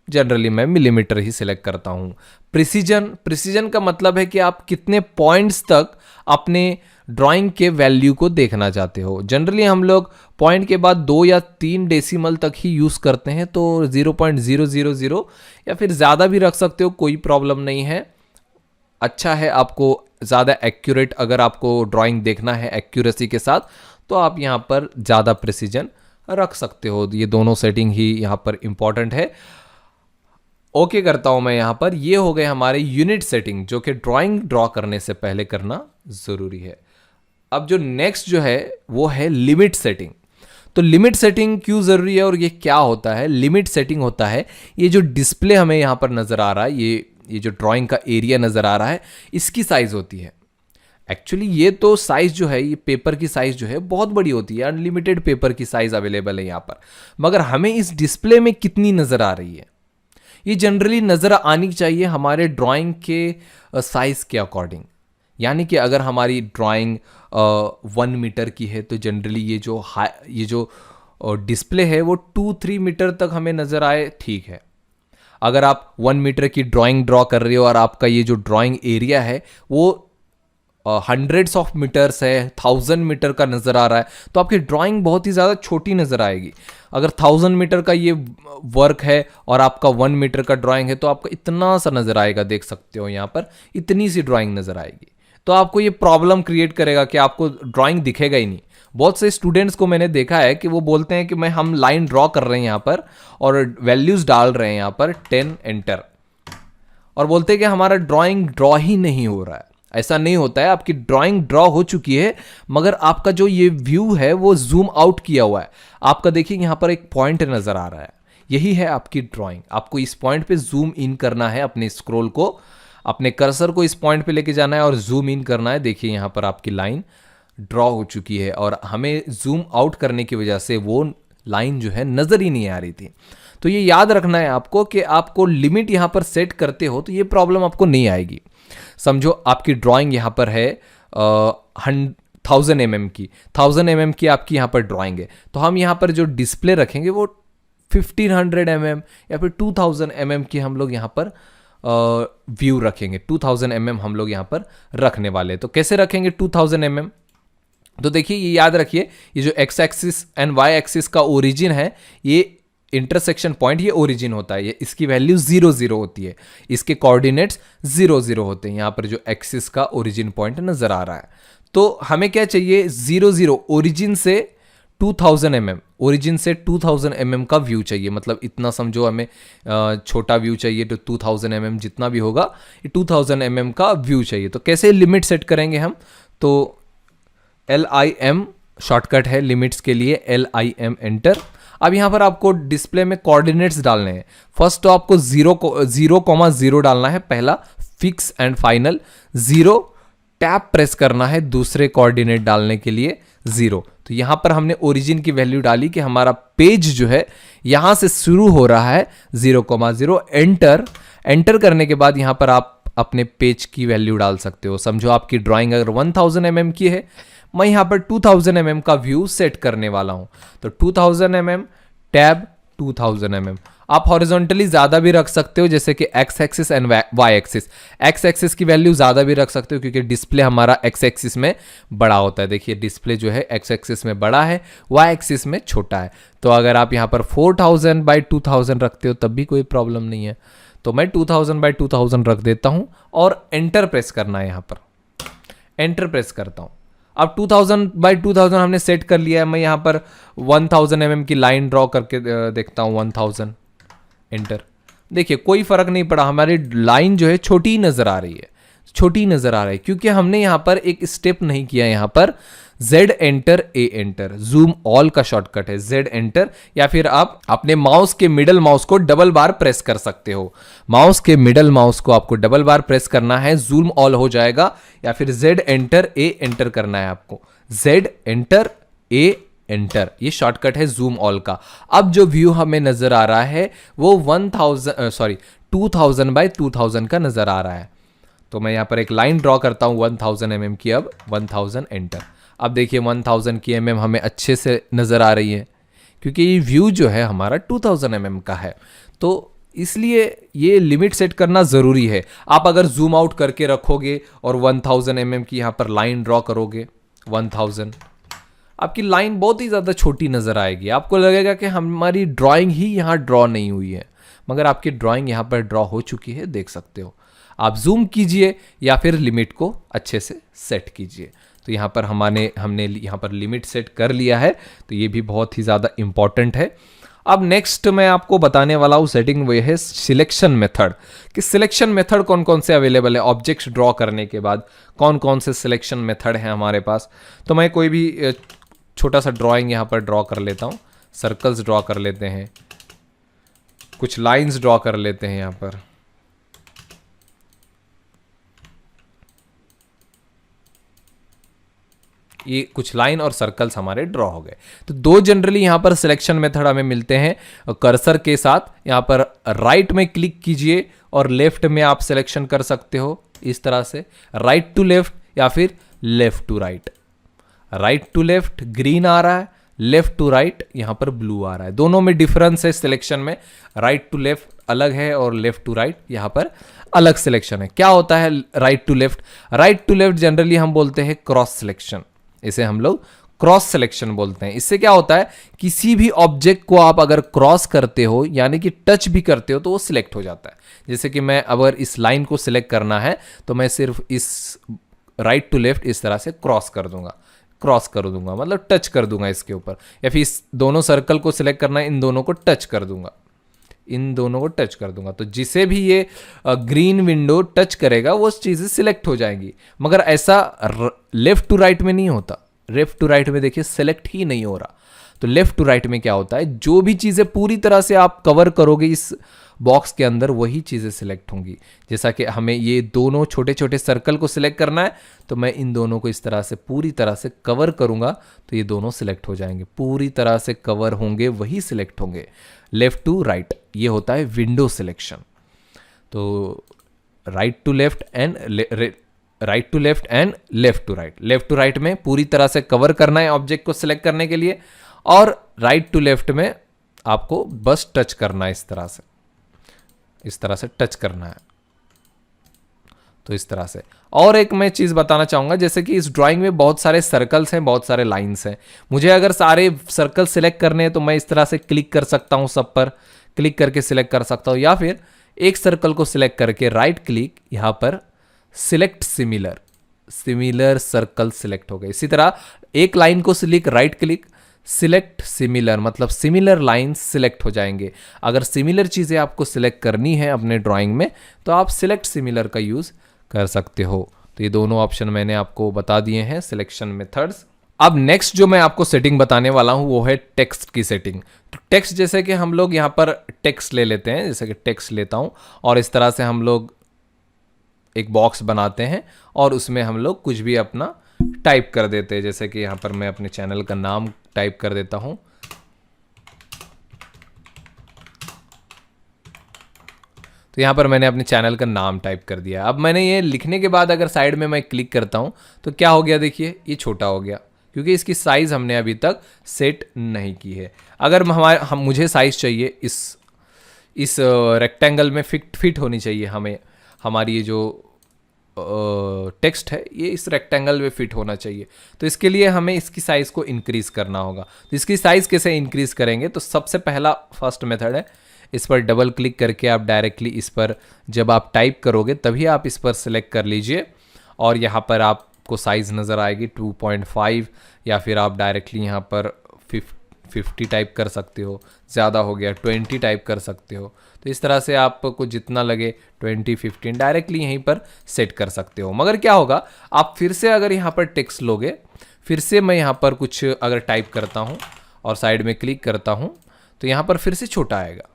जनरली मैं मिलीमीटर ही सिलेक्ट करता हूँ। प्रिसीजन का मतलब है कि आप कितने पॉइंट्स तक अपने ड्राइंग के वैल्यू को देखना चाहते हो। जनरली हम लोग पॉइंट के बाद 2 या 3 डेसिमल तक ही यूज़ करते हैं, तो 0.000 या फिर ज़्यादा भी रख सकते हो, कोई प्रॉब्लम नहीं है। अच्छा है, आपको ज़्यादा एक्यूरेट अगर आपको ड्राइंग देखना है एक्यूरेसी के साथ, तो आप यहाँ पर ज़्यादा प्रिसीजन रख सकते हो। ये दोनों सेटिंग ही यहाँ पर इम्पॉर्टेंट है। ओके करता हूँ मैं यहाँ पर। ये हो गए हमारे यूनिट सेटिंग, जो कि ड्राइंग ड्रॉ करने से पहले करना ज़रूरी है। अब जो नेक्स्ट जो है वो है लिमिट सेटिंग। तो लिमिट सेटिंग क्यों ज़रूरी है और ये क्या होता है? लिमिट सेटिंग होता है ये जो डिस्प्ले हमें यहाँ पर नज़र आ रहा है, ये जो ड्राइंग का एरिया नज़र आ रहा है, इसकी साइज़ होती है। एक्चुअली ये तो साइज़ जो है, ये पेपर की साइज़ जो है बहुत बड़ी होती है, अनलिमिटेड पेपर की साइज़ अवेलेबल है यहाँ पर। मगर हमें इस डिस्प्ले में कितनी नज़र आ रही है, ये जनरली नज़र आनी चाहिए हमारे ड्राइंग के साइज़ के अकॉर्डिंग। यानी कि अगर हमारी ड्राइंग 1 मीटर की है, तो जनरली ये जो डिस्प्ले है वो 2-3 मीटर तक हमें नज़र आए, ठीक है। अगर आप 1 मीटर की ड्राइंग ड्रॉ कर रहे हो और आपका ये जो ड्राइंग एरिया है वो हंड्रेड्स ऑफ मीटर्स है, 1000 मीटर का नज़र आ रहा है, तो आपकी ड्राइंग बहुत ही ज़्यादा छोटी नज़र आएगी। अगर 1000 मीटर का ये वर्क है और आपका 1 मीटर का ड्राइंग है, तो आपका इतना सा नज़र आएगा, देख सकते हो यहाँ पर इतनी सी ड्राइंग नज़र आएगी। तो आपको ये प्रॉब्लम क्रिएट करेगा कि आपको ड्राइंग दिखेगा ही नहीं। बहुत से स्टूडेंट्स को मैंने देखा है कि वो बोलते हैं कि हम लाइन ड्रॉ कर रहे हैं यहाँ पर और वैल्यूज़ डाल रहे हैं यहाँ पर 10 एंटर, और बोलते हैं कि हमारा ड्राइंग ड्रॉ ही नहीं हो रहा है। ऐसा नहीं होता है, आपकी ड्राइंग ड्रॉ हो चुकी है, मगर आपका जो ये व्यू है वो जूम आउट किया हुआ है। आपका देखिए यहाँ पर एक पॉइंट नज़र आ रहा है, यही है आपकी ड्राइंग। आपको इस पॉइंट पे जूम इन करना है, अपने स्क्रॉल को, अपने कर्सर को इस पॉइंट पे लेके जाना है और जूम इन करना है। देखिए यहाँ पर आपकी लाइन ड्रॉ हो चुकी है और हमें जूम आउट करने की वजह से वो लाइन जो है नज़र ही नहीं आ रही थी। तो ये याद रखना है आपको कि आपको लिमिट यहाँ पर सेट करते हो तो ये प्रॉब्लम आपको नहीं आएगी। समझो आपकी ड्राइंग यहाँ पर है 1000 mm की, 1000 mm की आपकी यहाँ पर ड्राइंग है, तो हम यहाँ पर जो डिस्प्ले रखेंगे वो 1500 mm या फिर 2000 mm की हम लोग यहाँ पर व्यू रखेंगे। 2000 mm हम लोग यहाँ पर रखने वाले। तो कैसे रखेंगे 2000 mm? तो देखिए ये याद रखिए, ये जो X axis and Y axis का ओरिजिन है, ये इंटरसेक्शन पॉइंट, ये ओरिजिन होता है, ये इसकी वैल्यू 0 0 होती है, इसके कोऑर्डिनेट्स 0 0 होते हैं। यहाँ पर जो एक्सिस का ओरिजिन पॉइंट नजर आ रहा है, तो हमें क्या चाहिए 0 0 ओरिजिन से 2000 mm, ओरिजिन से 2000 mm का व्यू चाहिए। मतलब इतना समझो, हमें छोटा व्यू चाहिए तो 2000 mm जितना भी होगा, ये 2000 mm का व्यू चाहिए। तो कैसे लिमिट सेट करेंगे हम? तो LIM शॉर्टकट है लिमिट्स के लिए, LIM एंटर। अब यहाँ पर आपको डिस्प्ले में कोऑर्डिनेट्स डालने हैं। फर्स्ट तो आपको 0,0 डालना है, पहला fix and final. 0 tap press करना है दूसरे कोऑर्डिनेट डालने के लिए 0। तो यहाँ पर हमने ओरिजिन की वैल्यू डाली कि हमारा पेज जो है यहाँ से शुरू हो रहा है 0,0। एंटर करने के बाद यहाँ पर आप अपने पेज की वैल्यू डाल सकते हो। समझो आपकी ड्राइंग अगर 1000 mm की है, मैं यहाँ पर 2000 mm का व्यू सेट करने वाला हूँ। तो 2000 mm टैब 2000 mm। आप हॉरिजॉन्टली ज़्यादा भी रख सकते हो, जैसे कि X axis and Y axis. X axis की वैल्यू ज़्यादा भी रख सकते हो क्योंकि डिस्प्ले हमारा एक्स एक्सिस में बड़ा होता है। देखिए डिस्प्ले जो है एक्स एक्सिस में बड़ा है, वाई एक्सिस में छोटा है। तो अगर आप यहाँ पर 4000/2000 रखते हो तब भी कोई प्रॉब्लम नहीं है। तो मैं 2000/2000 रख देता हूँ और एंटर प्रेस करना है। यहाँ पर एंटर प्रेस करता हूँ। अब 2000/2000 हमने सेट कर लिया है। मैं यहाँ पर 1000 mm की लाइन ड्रॉ करके देखता हूँ। 1000 एंटर। देखिए कोई फर्क नहीं पड़ा, हमारी लाइन जो है छोटी नजर आ रही है, छोटी नजर आ रही है क्योंकि हमने यहाँ पर एक स्टेप नहीं किया। यहाँ पर Z enter A enter, zoom all का शॉर्टकट है Z एंटर, या फिर आप अपने माउस के मिडल माउस को डबल बार प्रेस कर सकते हो। माउस के मिडल माउस को आपको डबल बार प्रेस करना है, जूम ऑल हो जाएगा, या फिर Z एंटर A एंटर करना है आपको। Z एंटर A एंटर, ये शॉर्टकट है जूम ऑल का। अब जो व्यू हमें नजर आ रहा है वो 2000/2000 का नजर आ रहा है। तो मैं यहाँ पर एक लाइन ड्रॉ करता हूँ 1000 mm की। अब 1000 एंटर। अब देखिए 1000 की mm हमें अच्छे से नज़र आ रही है क्योंकि ये व्यू जो है हमारा 2000 mm का है। तो इसलिए ये लिमिट सेट करना ज़रूरी है। आप अगर जूम आउट करके रखोगे और 1000 mm की यहाँ पर लाइन ड्रॉ करोगे, 1000, आपकी लाइन बहुत ही ज़्यादा छोटी नज़र आएगी। आपको लगेगा कि हमारी ड्राइंग ही यहाँ ड्रॉ नहीं हुई है, मगर आपकी ड्राइंग यहाँ पर ड्रॉ हो चुकी है, देख सकते हो। आप जूम कीजिए या फिर लिमिट को अच्छे से सेट कीजिए। तो यहाँ पर हमने यहाँ पर लिमिट सेट कर लिया है, तो ये भी बहुत ही ज़्यादा इम्पॉर्टेंट है। अब नेक्स्ट मैं आपको बताने वाला हूँ सेटिंग, वो है सिलेक्शन मेथड। कि सिलेक्शन मेथड कौन कौन से अवेलेबल है ऑब्जेक्ट्स ड्रॉ करने के बाद, कौन कौन से सिलेक्शन मेथड हैं हमारे पास। तो मैं कोई भी छोटा सा ड्राइंग यहाँ पर ड्रॉ कर लेता हूँ। सर्कल्स ड्रॉ कर लेते हैं, कुछ लाइंस ड्रॉ कर लेते हैं यहाँ पर। ये कुछ लाइन और सर्कल्स हमारे ड्रॉ हो गए। तो दो जनरली यहाँ पर सिलेक्शन मेथड हमें मिलते हैं कर्सर के साथ। यहाँ पर राइट में क्लिक कीजिए और लेफ्ट में आप सिलेक्शन कर सकते हो इस तरह से, राइट टू लेफ्ट या फिर left to right. Right to left green आ रहा है, लेफ्ट टू राइट यहाँ पर ब्लू आ रहा है। दोनों में डिफरेंस है सिलेक्शन में, राइट टू लेफ्ट अलग है और लेफ्ट टू राइट यहाँ पर अलग सिलेक्शन है। क्या होता है right to left? Right to left generally हम बोलते हैं क्रॉस सिलेक्शन, इसे हम लोग क्रॉस सिलेक्शन बोलते हैं। इससे क्या होता है, किसी भी ऑब्जेक्ट को आप अगर क्रॉस करते हो यानी कि टच भी करते हो तो वो सिलेक्ट हो जाता है। जैसे कि मैं अगर इस लाइन को सिलेक्ट करना है तो मैं सिर्फ इस राइट टू लेफ्ट इस तरह से क्रॉस कर दूंगा, मतलब टच कर दूंगा इसके ऊपर। या फिर इस दोनों सर्कल को सिलेक्ट करना है, इन दोनों को टच कर दूंगा, तो जिसे भी ये ग्रीन विंडो टच करेगा वो चीज़ें सिलेक्ट हो जाएंगी। मगर ऐसा लेफ्ट टू राइट में नहीं होता। लेफ्ट टू राइट में देखिए सिलेक्ट ही नहीं हो रहा। तो लेफ्ट टू राइट में क्या होता है, जो भी चीज़ें पूरी तरह से आप कवर करोगे इस बॉक्स के अंदर वही चीज़ें सिलेक्ट होंगी। जैसा कि हमें ये दोनों छोटे छोटे सर्कल को सिलेक्ट करना है, तो मैं इन दोनों को इस तरह से पूरी तरह से कवर करूंगा तो ये दोनों सिलेक्ट हो जाएंगे। पूरी तरह से कवर होंगे वही सिलेक्ट होंगे। लेफ्ट टू राइट ये होता है विंडो सिलेक्शन। तो right to left and left to right. Left to right में पूरी तरह से कवर करना है ऑब्जेक्ट को सिलेक्ट करने के लिए, और राइट टू लेफ्ट में आपको बस टच करना है, इस तरह से टच करना है। तो इस तरह से। और एक मैं चीज़ बताना चाहूँगा, जैसे कि इस ड्राइंग में बहुत सारे सर्कल्स हैं, बहुत सारे लाइंस हैं। मुझे अगर सारे सर्कल सिलेक्ट करने हैं तो मैं इस तरह से क्लिक कर सकता हूँ, सब पर क्लिक करके सिलेक्ट कर सकता हूँ, या फिर एक सर्कल को सिलेक्ट करके राइट क्लिक, यहाँ पर सिलेक्ट सिमिलर सर्कल सिलेक्ट हो गए। इसी तरह एक लाइन को select, right click, select similar, मतलब सिमिलर लाइन सिलेक्ट हो जाएंगे। अगर सिमिलर चीज़ें आपको सिलेक्ट करनी है अपने ड्राइंग में तो आप सिलेक्ट सिमिलर का यूज़ कर सकते हो। तो ये दोनों ऑप्शन मैंने आपको बता दिए हैं सिलेक्शन मेथड्स। अब नेक्स्ट जो मैं आपको सेटिंग बताने वाला हूँ वो है टेक्स्ट की सेटिंग। तो टेक्स्ट जैसे कि हम लोग यहाँ पर टेक्स्ट ले लेते हैं, जैसे कि टेक्स्ट लेता हूँ और इस तरह से हम लोग एक बॉक्स बनाते हैं और उसमें हम लोग कुछ भी अपना टाइप कर देते हैं। जैसे कि यहाँ पर मैं अपने चैनल का नाम टाइप कर देता हूँ। तो यहाँ पर मैंने अपने चैनल का नाम टाइप कर दिया। अब मैंने ये लिखने के बाद अगर साइड में मैं क्लिक करता हूँ तो क्या हो गया, देखिए ये छोटा हो गया क्योंकि इसकी साइज़ हमने अभी तक सेट नहीं की है। अगर मुझे साइज़ चाहिए इस रेक्टेंगल में फिट होनी चाहिए, हमें हमारी ये जो टेक्स्ट है ये इस रेक्टेंगल में फिट होना चाहिए। तो इसके लिए हमें इसकी साइज़ को इंक्रीज़ करना होगा। तो इसकी साइज़ कैसे इंक्रीज़ करेंगे, तो सबसे पहला फर्स्ट मेथड है, इस पर डबल क्लिक करके आप डायरेक्टली इस पर जब आप टाइप करोगे तभी आप इस पर सिलेक्ट कर लीजिए और यहाँ पर आपको साइज़ नज़र आएगी 2.5, या फिर आप डायरेक्टली यहाँ पर 50 टाइप कर सकते हो, ज़्यादा हो गया 20 टाइप कर सकते हो। तो इस तरह से आपको जितना लगे 20, 15 डायरेक्टली यहीं पर सेट कर सकते हो। मगर क्या होगा, आप फिर से अगर यहाँ पर टेक्स्ट लोगे, फिर से मैं यहाँ पर कुछ अगर टाइप करता हूँ और साइड में क्लिक करता हूँ तो यहाँ पर फिर से छोटा आएगा।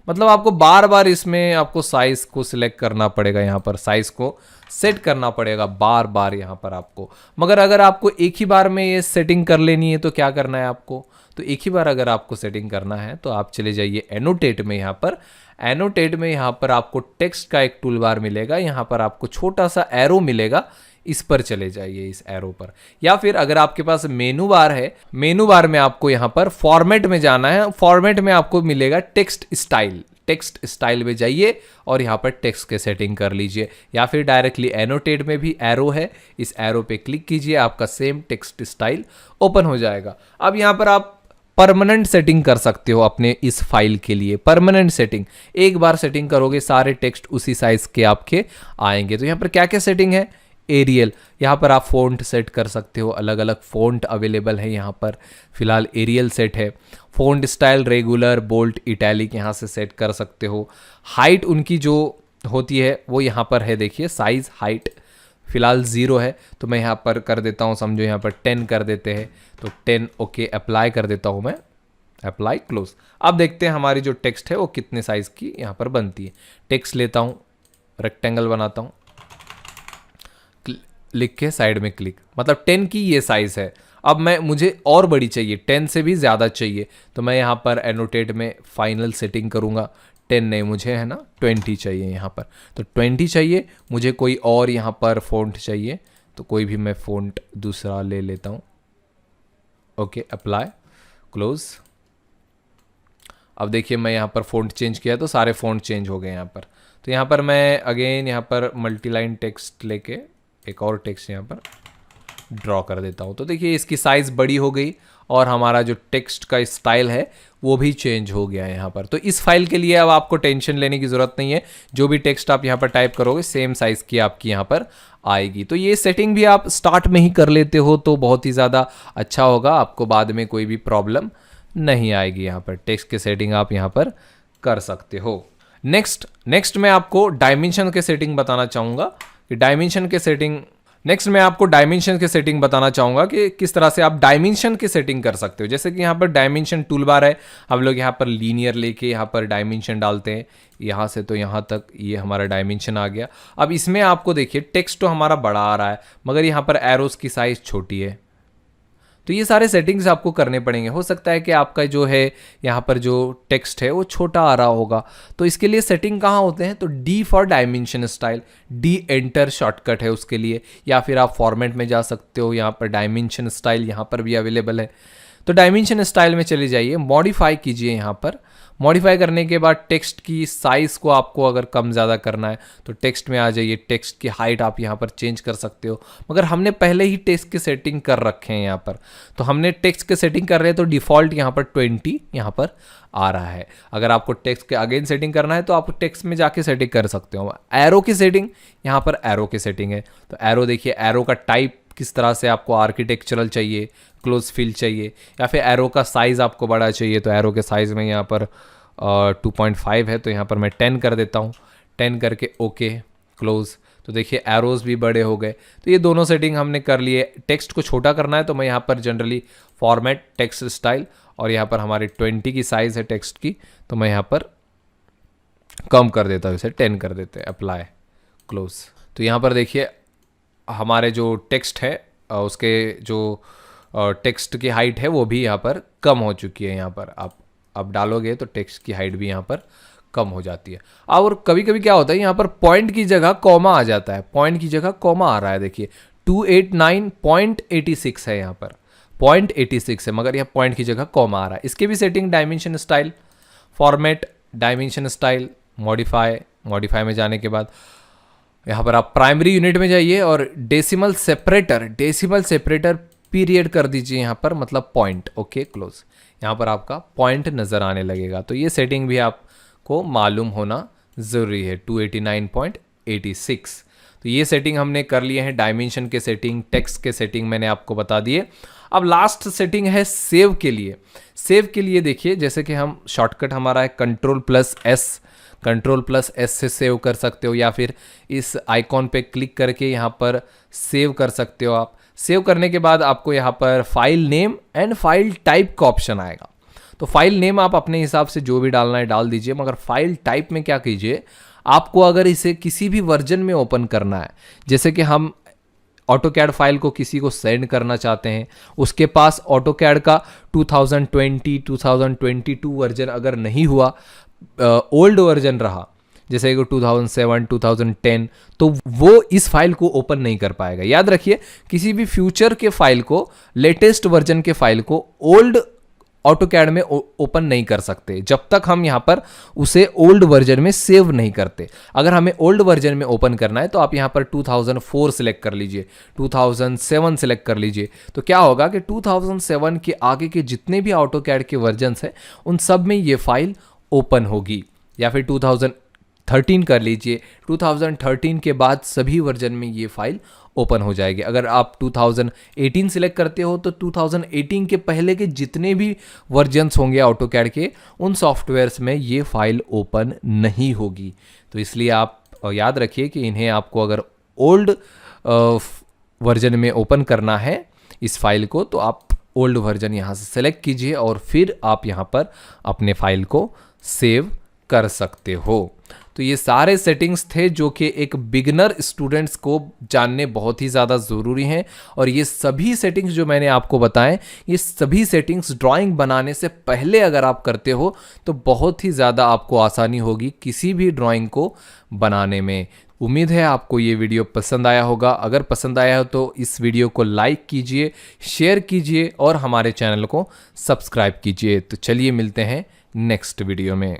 मतलब आपको बार बार इसमें आपको साइज़ को सिलेक्ट करना पड़ेगा, यहाँ पर साइज़ को सेट करना पड़ेगा बार बार यहाँ पर आपको। मगर अगर आपको एक ही बार में ये सेटिंग कर लेनी है तो क्या करना है आपको, तो एक ही बार अगर आपको सेटिंग करना है तो आप चले जाइए एनोटेट में। यहाँ पर एनोटेट में यहाँ पर आपको टेक्स्ट का एक टूल बार मिलेगा, यहाँ पर आपको छोटा सा एरो मिलेगा, इस पर चले जाइए, इस एरो पर। या फिर अगर आपके पास मेनू बार है, मेनू बार में आपको यहाँ पर फॉर्मेट में जाना है। फॉर्मेट में आपको मिलेगा टेक्स्ट स्टाइल। टेक्स्ट स्टाइल में जाइए और यहाँ पर टेक्स्ट के सेटिंग कर लीजिए, या फिर डायरेक्टली एनोटेट में भी एरो है, इस एरो पे क्लिक कीजिए, आपका सेम टेक्स्ट स्टाइल ओपन हो जाएगा। अब यहाँ पर आप परमानेंट सेटिंग कर सकते हो अपने इस फाइल के लिए। परमानेंट सेटिंग, एक बार सेटिंग करोगे सारे टेक्स्ट उसी साइज के आपके आएंगे। तो यहाँ पर क्या क्या सेटिंग है, एरियल, यहाँ पर आप फ़ॉन्ट सेट कर सकते हो, अलग अलग फ़ॉन्ट अवेलेबल है यहाँ पर, फिलहाल एरियल सेट है। Font style regular, bold, italic यहाँ से सेट कर सकते हो। हाइट उनकी जो होती है वो यहाँ पर है, देखिए साइज़ हाइट फिलहाल 0 है, तो मैं यहाँ पर कर देता हूँ, समझो यहाँ पर 10 कर देते हैं, तो 10 ओके अप्लाई कर देता हूँ मैं, अप्लाई क्लोज। अब देखते हैं हमारी जो टेक्स्ट है वो कितने साइज़ की यहाँ पर बनती है। टेक्स्ट लेता हूँ, रेक्टेंगल बनाता हूँ, लिख के साइड में क्लिक, मतलब 10 की ये साइज़ है। अब मुझे और बड़ी चाहिए, 10 से भी ज़्यादा चाहिए, तो मैं यहाँ पर एनोटेट में फाइनल सेटिंग करूँगा। 10 नहीं, मुझे है ना 20 चाहिए यहाँ पर, तो 20 चाहिए मुझे। कोई और यहाँ पर फ़ॉन्ट चाहिए, तो कोई भी मैं फ़ॉन्ट दूसरा ले लेता हूँ, ओके अप्लाई क्लोज। अब देखिए मैं यहाँ पर फ़ॉन्ट चेंज किया तो सारे फ़ॉन्ट चेंज हो गए यहाँ पर। तो यहाँ पर मैं अगेन यहाँ पर मल्टीलाइन टेक्स्ट लेके एक और टेक्स्ट यहाँ पर ड्रॉ कर देता हूँ। तो देखिए इसकी साइज़ बड़ी हो गई और हमारा जो टेक्स्ट का स्टाइल है वो भी चेंज हो गया है यहाँ पर। तो इस फाइल के लिए अब आपको टेंशन लेने की ज़रूरत नहीं है, जो भी टेक्स्ट आप यहाँ पर टाइप करोगे सेम साइज़ की आपकी यहाँ पर आएगी। तो ये सेटिंग भी आप स्टार्ट में ही कर लेते हो तो बहुत ही ज़्यादा अच्छा होगा, आपको बाद में कोई भी प्रॉब्लम नहीं आएगी। यहाँ पर टेक्स्ट के सेटिंग आप यहाँ पर कर सकते हो। नेक्स्ट मैं आपको डायमेंशन के सेटिंग बताना चाहूँगा कि बताना चाहूँगा कि किस तरह से आप डायमेंशन की सेटिंग कर सकते हो। जैसे कि यहाँ पर डायमेंशन टूल बार है, हम लोग यहाँ पर लीनियर लेके यहाँ पर डायमेंशन डालते हैं, यहाँ से तो यहाँ तक ये हमारा डायमेंशन आ गया। अब इसमें आपको देखिए टेक्स्ट तो हमारा बड़ा आ रहा है मगर यहाँ पर एरोस की साइज़ छोटी है, तो ये सारे सेटिंग्स आपको करने पड़ेंगे। हो सकता है कि आपका जो है यहाँ पर जो टेक्स्ट है वो छोटा आ रहा होगा, तो इसके लिए सेटिंग कहाँ होते हैं, तो D for dimension style, D enter shortcut है उसके लिए, या फिर आप फॉर्मेट में जा सकते हो, यहाँ पर डायमेंशन स्टाइल यहाँ पर भी अवेलेबल है। तो डायमेंशन स्टाइल में चले जाइए, मॉडिफाई कीजिए। यहाँ पर मॉडिफाई करने के बाद टेक्स्ट की साइज़ को आपको अगर कम ज़्यादा करना है तो टेक्स्ट में आ जाइए, टेक्स्ट की हाइट आप यहाँ पर चेंज कर सकते हो, मगर हमने पहले ही टेक्स्ट की सेटिंग कर रखे हैं यहाँ पर, तो हमने टेक्स्ट की सेटिंग कर रहे हैं तो डिफ़ॉल्ट यहाँ पर 20 यहाँ पर आ रहा है। अगर आपको टेक्स्ट के अगेन सेटिंग करना है तो आप टेक्स्ट में जाके सेटिंग कर सकते हो। एरो की सेटिंग, यहाँ पर एरो की सेटिंग है, तो एरो देखिए, एरो का टाइप किस तरह से आपको आर्किटेक्चरल चाहिए, क्लोज फिल चाहिए, या फिर एरो का साइज़ आपको बड़ा चाहिए, तो एरो के साइज़ में यहाँ पर 2.5 है, तो यहाँ पर मैं 10 कर देता हूँ, 10 करके ओके क्लोज। तो देखिए एरोज़ भी बड़े हो गए। तो ये दोनों सेटिंग हमने कर लिए। टेक्स्ट को छोटा करना है तो मैं यहाँ पर जनरली फॉर्मेट टेक्स्ट स्टाइल, और यहाँ पर हमारी 20 की साइज़ है टेक्स्ट की, तो मैं यहाँ पर कम कर देता हूँ, इसे 10 कर देते हैं, अप्लाई क्लोज। तो यहाँ पर देखिए हमारे जो टेक्स्ट है उसके जो टेक्स्ट की हाइट है वो भी यहाँ पर कम हो चुकी है। यहाँ पर आप डालोगे तो टेक्स्ट की हाइट भी यहाँ पर कम हो जाती है। और कभी कभी क्या होता है, यहाँ पर पॉइंट की जगह कॉमा आ जाता है, पॉइंट की जगह कॉमा आ रहा है, देखिए 289.86 है, यहाँ पर 0.86 है, मगर यहाँ पॉइंट की जगह कॉमा आ रहा है। इसके भी setting dimension style, format, dimension style, modify में जाने के बाद यहाँ पर आप प्राइमरी यूनिट में जाइए और डेसिमल सेपरेटर पीरियड कर दीजिए यहाँ पर, मतलब पॉइंट, ओके क्लोज। यहाँ पर आपका पॉइंट नज़र आने लगेगा, तो ये सेटिंग भी आपको मालूम होना ज़रूरी है, 289.86। तो ये सेटिंग हमने कर लिए हैं, डायमेंशन के सेटिंग, टेक्स्ट के सेटिंग मैंने आपको बता दिए। अब लास्ट सेटिंग है सेव के लिए। सेव के लिए देखिए, जैसे कि हम शॉर्टकट हमारा है कंट्रोल+S से सेव कर सकते हो, या फिर इस आइकॉन पे क्लिक करके यहाँ पर सेव कर सकते हो आप। सेव करने के बाद आपको यहाँ पर file name and file type का ऑप्शन आएगा। तो फाइल नेम आप अपने हिसाब से जो भी डालना है डाल दीजिए, मगर फाइल टाइप में क्या कीजिए, आपको अगर इसे किसी भी वर्जन में ओपन करना है, जैसे कि हम ऑटोकैड फाइल को किसी को सेंड करना चाहते हैं, उसके पास ऑटोकैड का 2020 2022 वर्जन अगर नहीं हुआ, ओल्ड वर्जन रहा, जैसे कि 2007 2010, तो वो इस फाइल को ओपन नहीं कर पाएगा। याद रखिए, किसी भी फ्यूचर के फाइल को, लेटेस्ट वर्जन के फाइल को ओल्ड ऑटोकैड में ओपन नहीं कर सकते जब तक हम यहाँ पर उसे ओल्ड वर्जन में सेव नहीं करते। अगर हमें ओल्ड वर्जन में ओपन करना है तो आप यहाँ पर 2004 सिलेक्ट कर लीजिए, 2007 सिलेक्ट कर लीजिए। तो क्या होगा कि 2007 के आगे के जितने भी ऑटोकैड के वर्जन्स हैं उन सब में ये फाइल ओपन होगी। या फिर 2013 कर लीजिए, 2013 के बाद सभी वर्जन में ये फाइल ओपन हो जाएगी। अगर आप 2018 सिलेक्ट करते हो तो 2018 के पहले के जितने भी वर्जन्स होंगे ऑटोकैड के उन सॉफ्टवेयर्स में ये फाइल ओपन नहीं होगी। तो इसलिए आप याद रखिए कि इन्हें आपको अगर ओल्ड वर्जन में ओपन करना है इस फाइल को तो आप ओल्ड वर्जन यहाँ से सेलेक्ट कीजिए और फिर आप यहाँ पर अपने फाइल को सेव कर सकते हो। तो ये सारे सेटिंग्स थे जो कि एक बिगिनर स्टूडेंट्स को जानने बहुत ही ज़्यादा ज़रूरी हैं। और ये सभी सेटिंग्स जो मैंने आपको बताएं, ये सभी सेटिंग्स ड्राइंग बनाने से पहले अगर आप करते हो तो बहुत ही ज़्यादा आपको आसानी होगी किसी भी ड्राइंग को बनाने में। उम्मीद है आपको ये वीडियो पसंद आया होगा। अगर पसंद आया हो तो इस वीडियो को लाइक कीजिए, शेयर कीजिए और हमारे चैनल को सब्सक्राइब कीजिए। तो चलिए मिलते हैं नेक्स्ट वीडियो में।